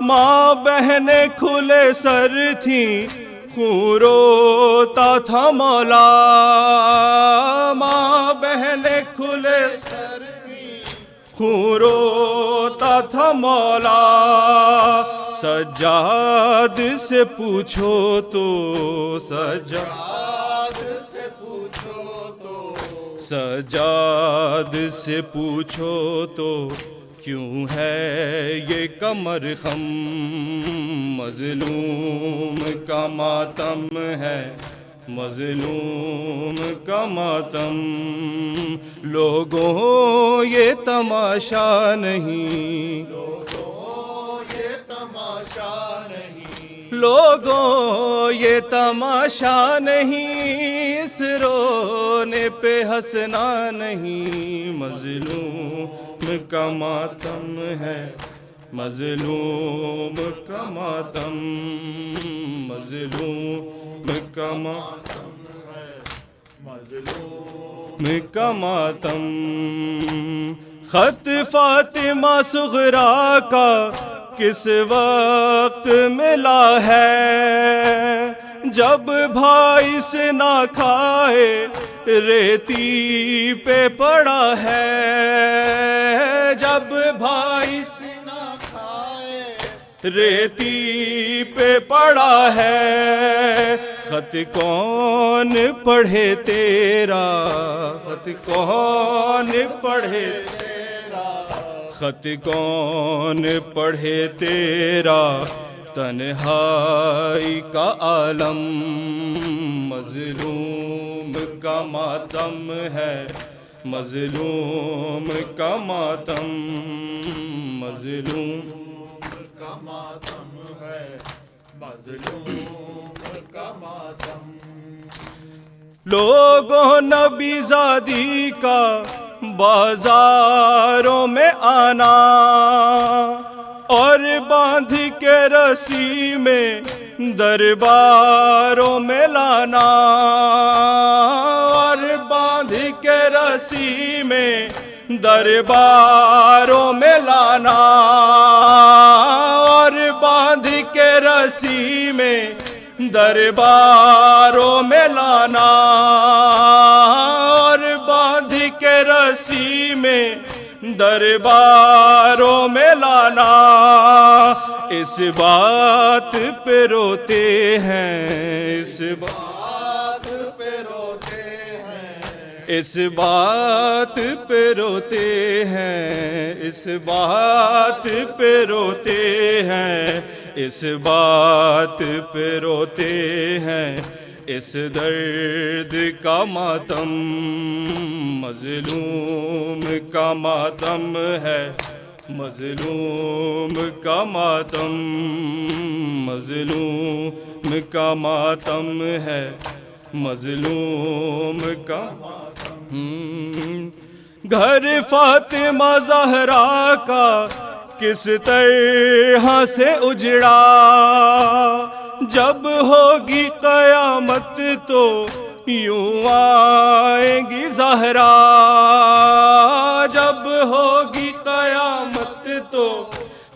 [SPEAKER 6] ماں بہنیں کھلے سر تھیں، خون روتا تھا مولا، ماں بہنیں کھلے سر تھیں، خون روتا تھا مولا. سجاد سے پوچھو تو، سجاد سے پوچھو تو، سجاد سے پوچھو تو کیوں ہے یہ کمر خم. مظلوم کا ماتم ہے، مظلوم کا ماتم. لوگوں یہ تماشا نہیں، لوگوں یہ تماشا نہیں، لوگوں یہ تماشا نہیں، اس رونے پہ ہنسنا نہیں. مظلوم کا ماتم ہے، مظلوم کا ماتم، مظلوم کا ماتم ہے، مظلوم کا ماتم. خط فاطمہ صغرا کا کس وقت ملا ہے، جب بھائی سے نہ کھائے ریتی پہ پڑا ہے، جب بھائی سے نہ کھائے ریتی پہ پڑا ہے. خط کون پڑھے تیرا، خط کون پڑھے تیرا، خط کون پڑھے تیرا، تنہائی کا عالم، مظلوم کا ماتم ہے، مظلوم کا ماتم، مظلوم
[SPEAKER 3] کا ماتم ہے، مظلوم کا ماتم.
[SPEAKER 6] لوگوں نبی زادی کا بازاروں میں آنا اور باندھ کے رسی میں درباروں میں لانا، اور باندھ کے رسی میں درباروں میں لانا، اور باندھ کے رسی میں درباروں میں لانا، اور باندھ کے رسی میں درباروں میں لانا. اس بات پہ روتے ہیں، اس بات پہ روتے ہیں، اس بات پہ روتے ہیں، اس بات پہ روتے ہیں، اس بات پہ روتے ہیں. اس درد کا ماتم مظلوم کا ماتم ہے، مظلوم کا ماتم، مظلوم کا ماتم ہے، مظلوم کا ماتم. گھر فاطمہ زہرا کا کس طرح سے اجڑا، جب ہوگی قیامت تو یوں آئیں گی زہرا، جب ہوگی قیامت تو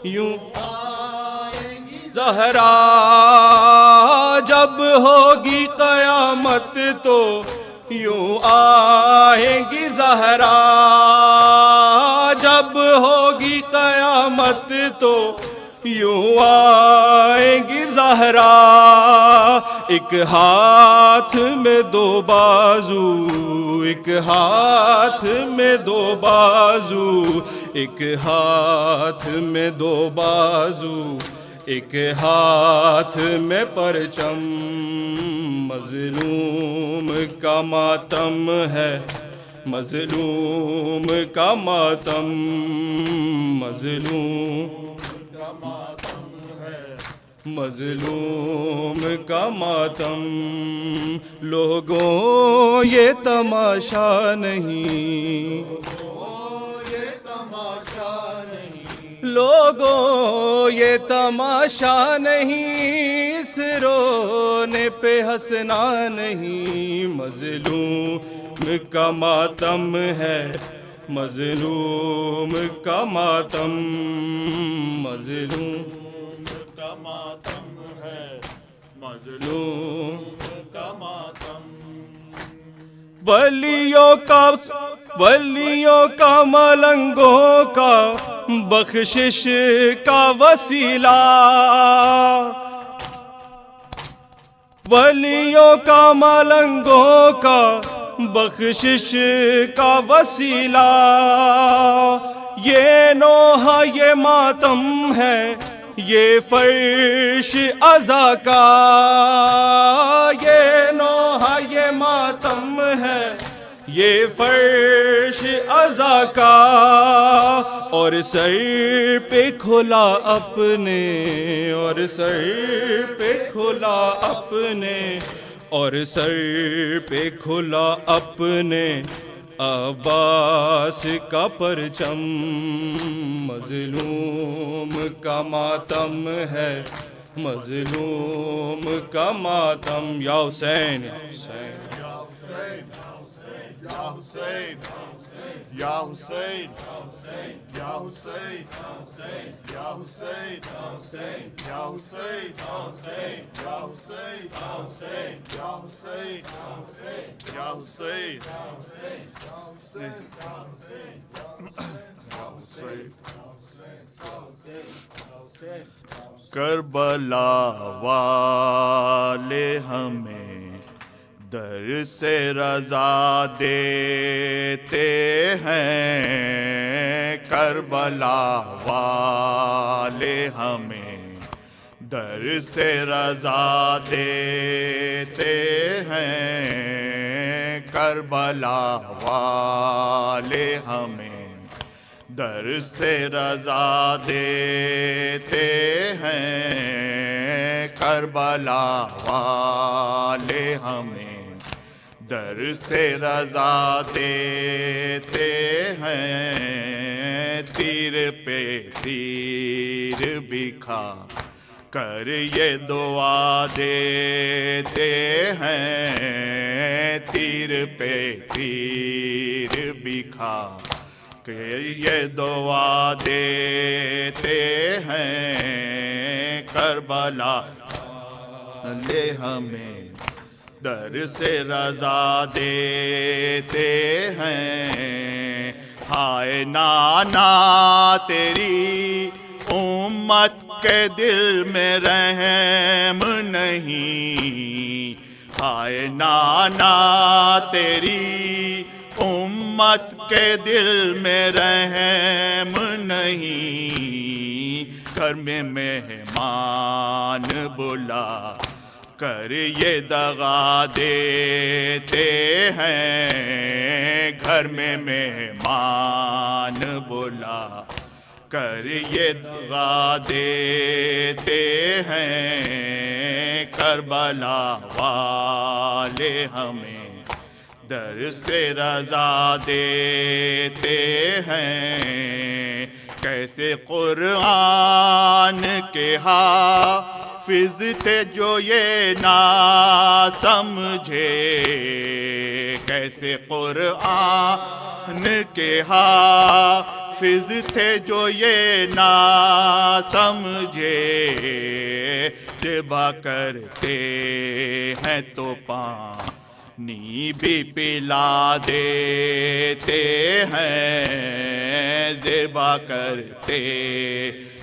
[SPEAKER 6] یوں آئیں گی زہرا، جب ہوگی قیامت تو یوں آئیں گی زہرا، جب ہوگی قیامت تو یوں آئیں گی زہرا. ایک ہاتھ میں دو بازو، ایک ہاتھ میں دو بازو، ایک ہاتھ میں دو بازو، ایک ہاتھ میں پرچم، مظلوم کا ماتم ہے، مظلوم کا ماتم، مظلوم کا ماتم ہے، مظلوم کا ماتم. لوگوں یہ تماشا نہیں، یہ تماشا نہیں، لوگوں یہ تماشا نہیں، اس رونے پہ ہنسنا نہیں. مظلوم کا ماتم ہے، مظلوم کا ماتم، مظلوم کا ماتم ہے، مظلوم کا ماتم. ولیوں کا ملنگوں کا بخشش کا وسیلہ، ولیوں کا ملنگوں کا بخشش کا وسیلہ. یہ نوحہ یہ ماتم ہے، یہ فرش عزا کا، یہ نوحہ یہ ماتم ہے، یہ فرش عزا کا. اور سر پہ کھلا اپنے، اور سر پہ کھلا اپنے، اور سر پہ کھلا اپنے عباس کا پرچم. مظلوم کا ماتم ہے، مظلوم کا ماتم. یا حسین، یا حسین،
[SPEAKER 3] یا حسین، یا حسین، یا حسین، یا حسین، یا حسین، یا حسین، یا حسین، یا حسین، یا حسین. کربلا والے ہمیں در سے رضا دیتے ہیں، کربلا والے ہمیں در سے رضا دیتے ہیں کربلا والے ہمیں، در سے رضا دیتے ہیں کربلا والے ہمیں، در سے رضا دیتے ہیں، تیر پہ تیر بھی کھا کر یہ دعا دیتے ہیں، تیر پہ تیر بھی کھا کر یہ دعا دیتے ہیں، کربلا لے ہمیں در سے رضا دیتے ہیں، ہائے نانا تیری امت کے دل میں رحم نہیں، ہائے نانا تیری امت کے دل میں رحم نہیں، گھر میں مہمان بلا کر یہ دغا دیتے ہیں، گھر میں مہمان بلا کر یہ دغا دیتے ہیں، کربلا والے ہمیں در سے رضا دیتے ہیں، کیسے قرآن کے حافظ تھے جو یہ نہ سمجھے، کیسے قرآن کے حافظ تھے جو یہ نہ سمجھے، ذبح کرتے ہیں تو پانی بھی پلا دیتے ہیں، ذبح کرتے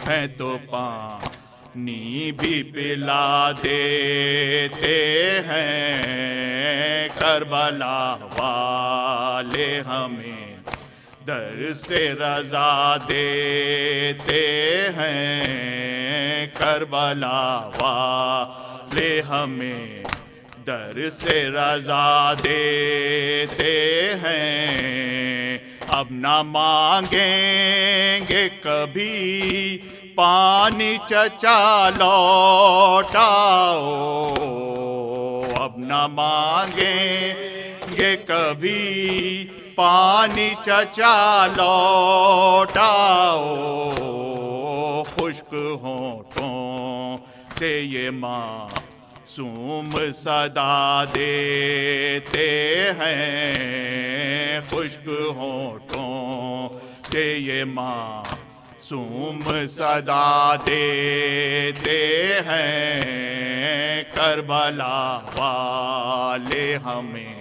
[SPEAKER 3] ہیں تو پانی بھی پلا دیتے ہیں، کربلا والے ہمیں در سے رضا دیتے ہیں، کربلا والے ہمیں در سے رضا دیتے ہیں، اب نہ مانگیں گے کبھی پانی چچا لوٹاؤ، اب نہ مانگیں گے کبھی پانی چچا لوٹاؤ، خشک ہونٹوں سے یہ معصوم صدا دیتے ہیں، خشک ہونٹوں سے یہ معصوم صدا دیتے ہیں، کربلا والے ہمیں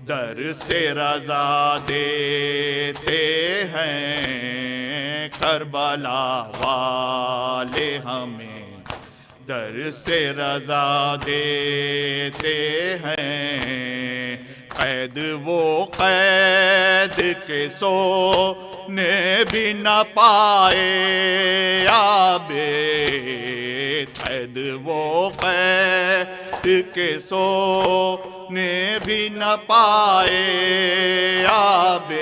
[SPEAKER 3] در سے رضا دیتے ہیں، کربلا والے ہمیں در سے رضا دیتے ہیں، قید وہ قید کے سونے بھی نہ پائے عابد، قید وہ قید کے سونے بھی نہ پائے عابد،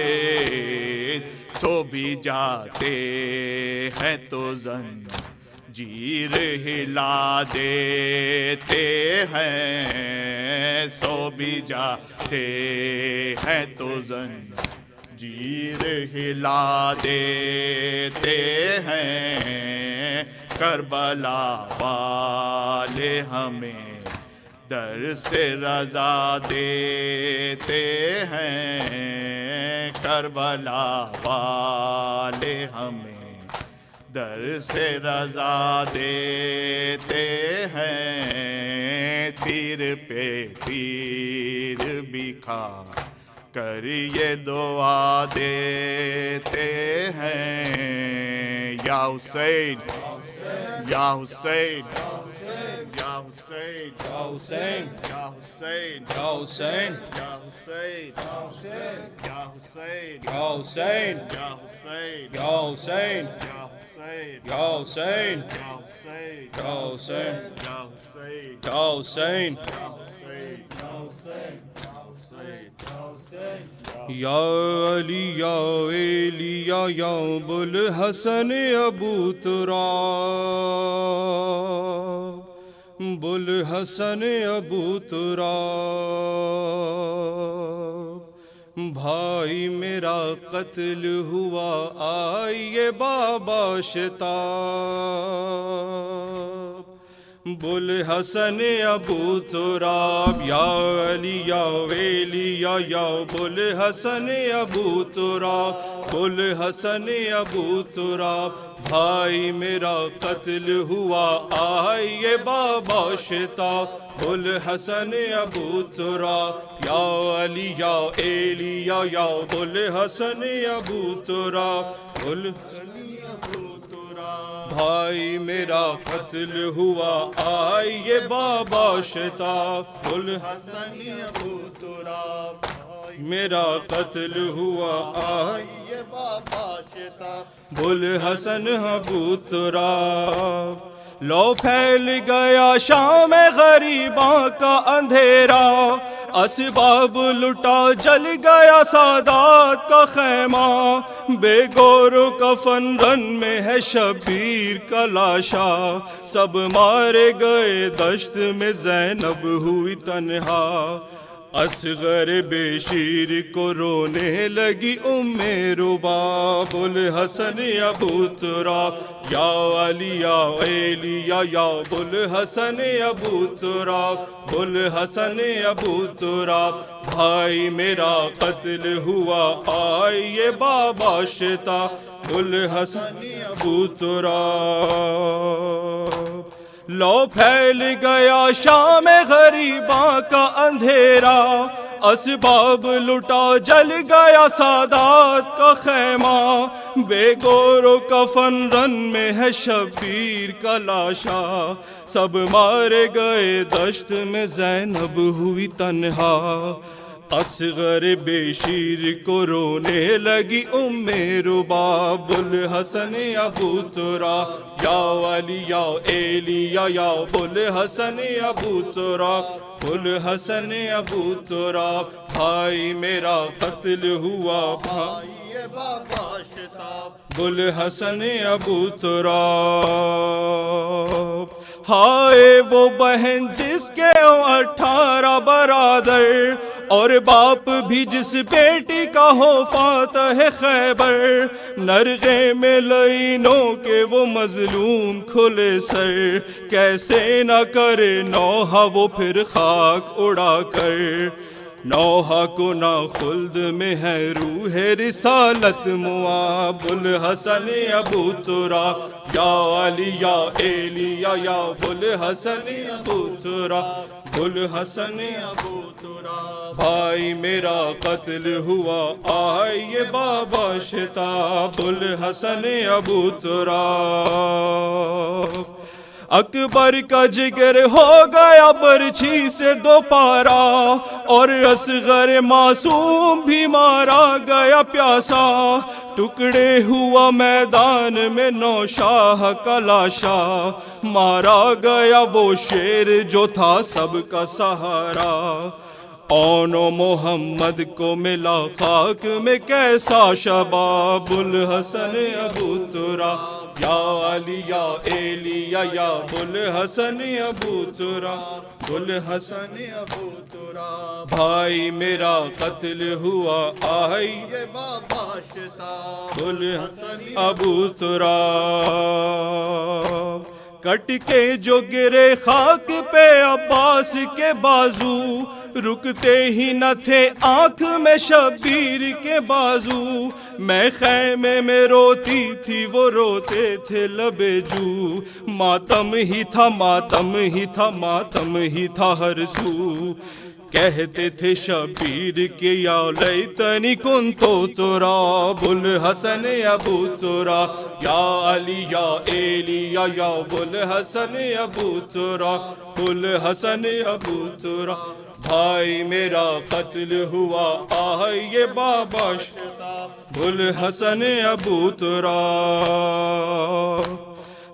[SPEAKER 3] سو بھی جاتے ہیں تو زنجیر ہلا دیتے ہیں، سو بھی جاتے ہیں تو زنجیر ہلا دیتے ہیں، کربلا والے ہمیں در سے رضا دیتے ہیں، کربلا والے ہمیں در سے رضا دیتے ہیں، تیر پہ تیر بھی کھا کر یہ دعا دیتے ہیں، یا حسین یا حسین یا حسین
[SPEAKER 6] Hussein,
[SPEAKER 3] Ya Hussein,
[SPEAKER 6] Ya Hussein,
[SPEAKER 3] Ya Hussein,
[SPEAKER 6] Ya Hussein,
[SPEAKER 3] Ya Hussein,
[SPEAKER 6] Ya Hussein,
[SPEAKER 3] Ya Hussein,
[SPEAKER 6] Ya Hussein,
[SPEAKER 3] Ya Hussein,
[SPEAKER 6] Ya Hussein,
[SPEAKER 3] Ya Hussein,
[SPEAKER 6] Ya Hussein,
[SPEAKER 3] Ya Hussein,
[SPEAKER 6] Ya Hussein, Ya Ali, Ya Eliya, Ya Bul Hasan Abu Turab, Bul Hasan Abu Turab. بھائی میرا قتل ہوا آئیے بابا شتاب، بل حسن ابو تراب، یا علی یا valley یا بل حسن ابو تراب، بل حسن ابو تراب. بھائی میرا قتل ہوا آئیے بابا شتاب، بل حسن ابو تراب، یا علی یا ایلی یا بل حسن ابو تراب، بل بھائی میرا قتل ہوا آئیے بابا شتاب، بل
[SPEAKER 3] حسن ابو تراب،
[SPEAKER 6] میرا قتل ہوا آئیے
[SPEAKER 3] بابا شتاب،
[SPEAKER 6] بل حسن ابو تراب. لو پھیل گیا شام غریباں کا اندھیرا، اسباب لٹا جل گیا سادات کا خیمہ، بے گور و کفن رن میں ہے شبیر کا لاشا، سب مارے گئے دشت میں زینب ہوئی تنہا. اصغر بے شیر کو رونے لگی ام رباب، الحسن ابو تراب، یا علی یا ایلی یا بل حسن ابو تراب، بل حسن ابو تراب. بھائی میرا قتل ہوا آئیے بابا شتاب، بل حسن ابو تراب. لو پھیل گیا شام غریباں کا اندھیرا، اسباب لٹا جل گیا سادات کا خیمہ، بے گور و کفن رن میں ہے شبیر کا لاشا، سب مارے گئے دشت میں زینب ہوئی تنہا. اصغر بے شیر کو رونے لگی ام رباب، الحسن ابو تراب، یا علی یا ایلی یا بل حسن ابو تراب، بل حسن ابو تراب. بھائی میرا قتل ہوا
[SPEAKER 3] آئیے بابا شتاب،
[SPEAKER 6] بل حسن ابو تراب. ہائے وہ بہن جس کے 18 برادر، اور باپ بھی جس بیٹی کا ہو فاتح خیبر، نرغے میں لعینوں کے وہ مظلوم کھلے سر، کیسے نہ کرے نوحہ وہ پھر خاک اڑا کر. نوحہ کو نہ خلد میں ہے روح رسالت معاب، الحسن ابو تراب، یا علی یا ایلی یا بل حسن ابو تراب، بل حسن ابو تراب. بھائی میرا قتل ہوا آئیے بابا شتاب، بل حسن ابو تراب. اکبر کا جگر ہو گیا برچھی سے 2 پارا، اور اصغر معصوم بھی مارا گیا پیاسا، ٹکڑے ہوا میدان میں نوشاہ کا لاشا، مارا گیا وہ شیر جو تھا سب کا سہارا. اون و محمد کو ملا خاک میں کیسا شباب، الحسن ابو تراب، یا علی یا ایلی یا بل حسن ابو تراب، بل حسن ابو تراب. بھائی میرا قتل ہوا آئیے
[SPEAKER 3] بابا شتاب،
[SPEAKER 6] بل حسن ابو تراب. کٹ کے جو گرے خاک پہ عباس کے بازو، رکتے ہی نہ تھے آنکھ میں شبیر کے بازو، میں خیمے میں روتی تھی وہ روتے تھے لبے جو، ماتم ہی تھا ماتم ہی تھا ماتم ہی تھا ہر سو. کہتے تھے شبیر کہ یا لیتنی کنت تراب الحسن ابو تراب یا علی یا ایلیا یا الحسن ابو تراب الحسن ابو تراب بھائی میرا قتل ہوا آئیے بابا شتاب الحسن ابو تراب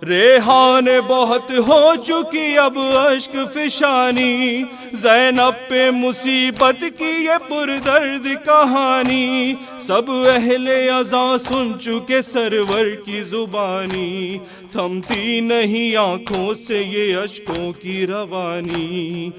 [SPEAKER 6] ریحان بہت ہو چکی اب اشک فشانی زینب پہ مصیبت کی یہ پردرد کہانی سب اہل عزا سن چکے سرور کی زبانی تھمتی نہیں آنکھوں سے یہ اشکوں کی روانی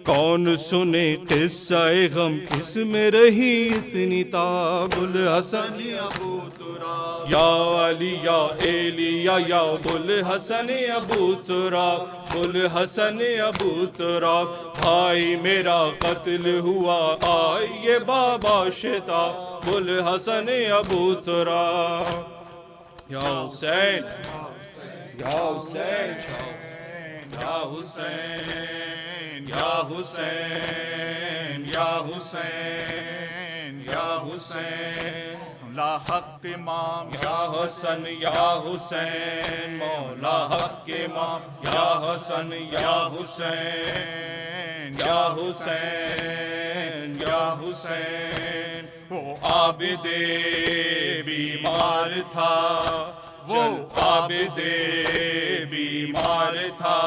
[SPEAKER 6] کون سنے قصہ غم کس میں رہی اتنی تاب الحسن ابو تراب یا علی یا ایلیا یا الحسن ابو تراب الحسن ابو تراب بھائی میرا قتل ہوا آئیے بابا شتاب الحسن ابو تراب یا حسین یا حسین یا حسین یا حسین یا حسین یا حسین مولا حق امام یا حسن یا حسین مولا حق امام یا حسن یا حسین یا حسین یا حسین وہ عابد بیمار تھا وہ عابد بیمار تھا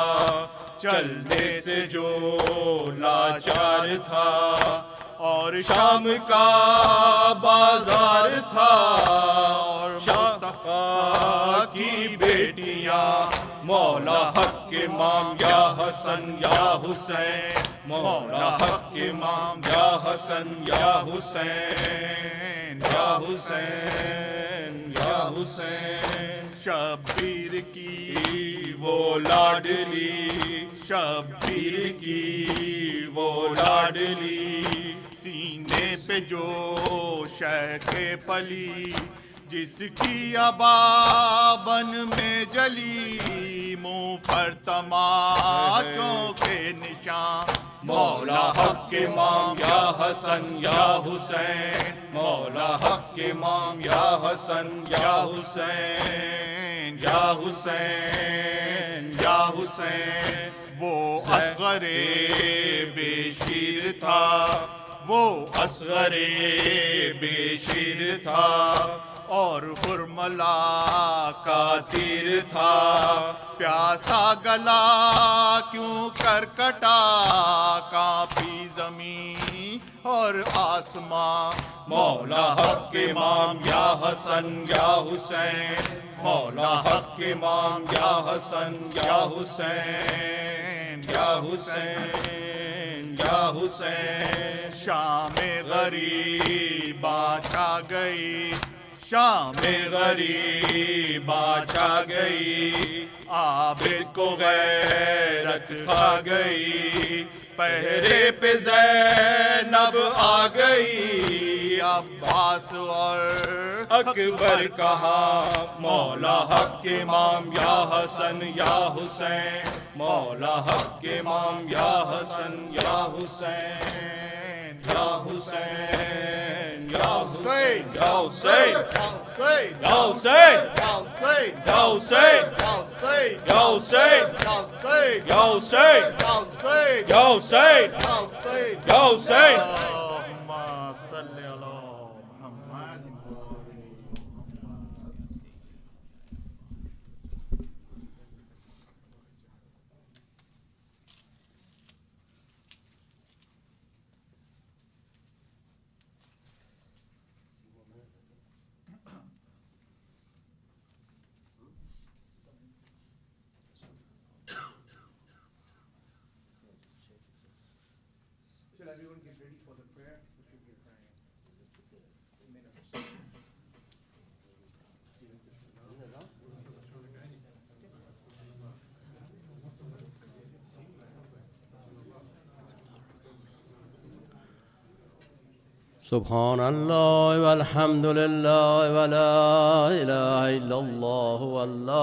[SPEAKER 6] چلنے سے جو لاچار تھا اور شام کا بازار تھا اور مصطفیٰ کی بیٹیاں مولا حق امام یا حسن یا حسین مولا حق امام یا حسن یا حسین یا حسین یا حسین شبیر کی وہ لاڈلی شبیر کی وہ لاڈلی سینے پہ جو شیخ پلی جس کی ابابن میں جلی منہ پر تماچوں کے نشان مولا حق امام یا حسن یا حسین مولا حق امام یا حسن یا حسین یا حسین یا حسین وہ اصغر بے شیر تھا وہ اصغر بے شیر تھا اور حرملا کا تیر تھا پیاسا گلا کیوں کر کٹا کانپی زمین اور آسمان مولا حق امام یا حسن یا حسین مولا حق امام یا حسن یا حسین یا حسین یا حسین شام غریباں چھا گئی شام غریباں چھا گئی عابد کو غیرت کھا گئی پہرے پہ زینب آ گئی عباس اور اکبر کہا مولا حق امام یا حسن یا حسین مولا حق امام یا حسن یا حسین یا حسین یا حسین یا حسین یا حسین یا حسین یا حسین یا حسین یا حسین یا حسین اللہم صلی علی محمد
[SPEAKER 7] سبحان اللہ والحمد للہ ولا الہ الا اللہ واللہ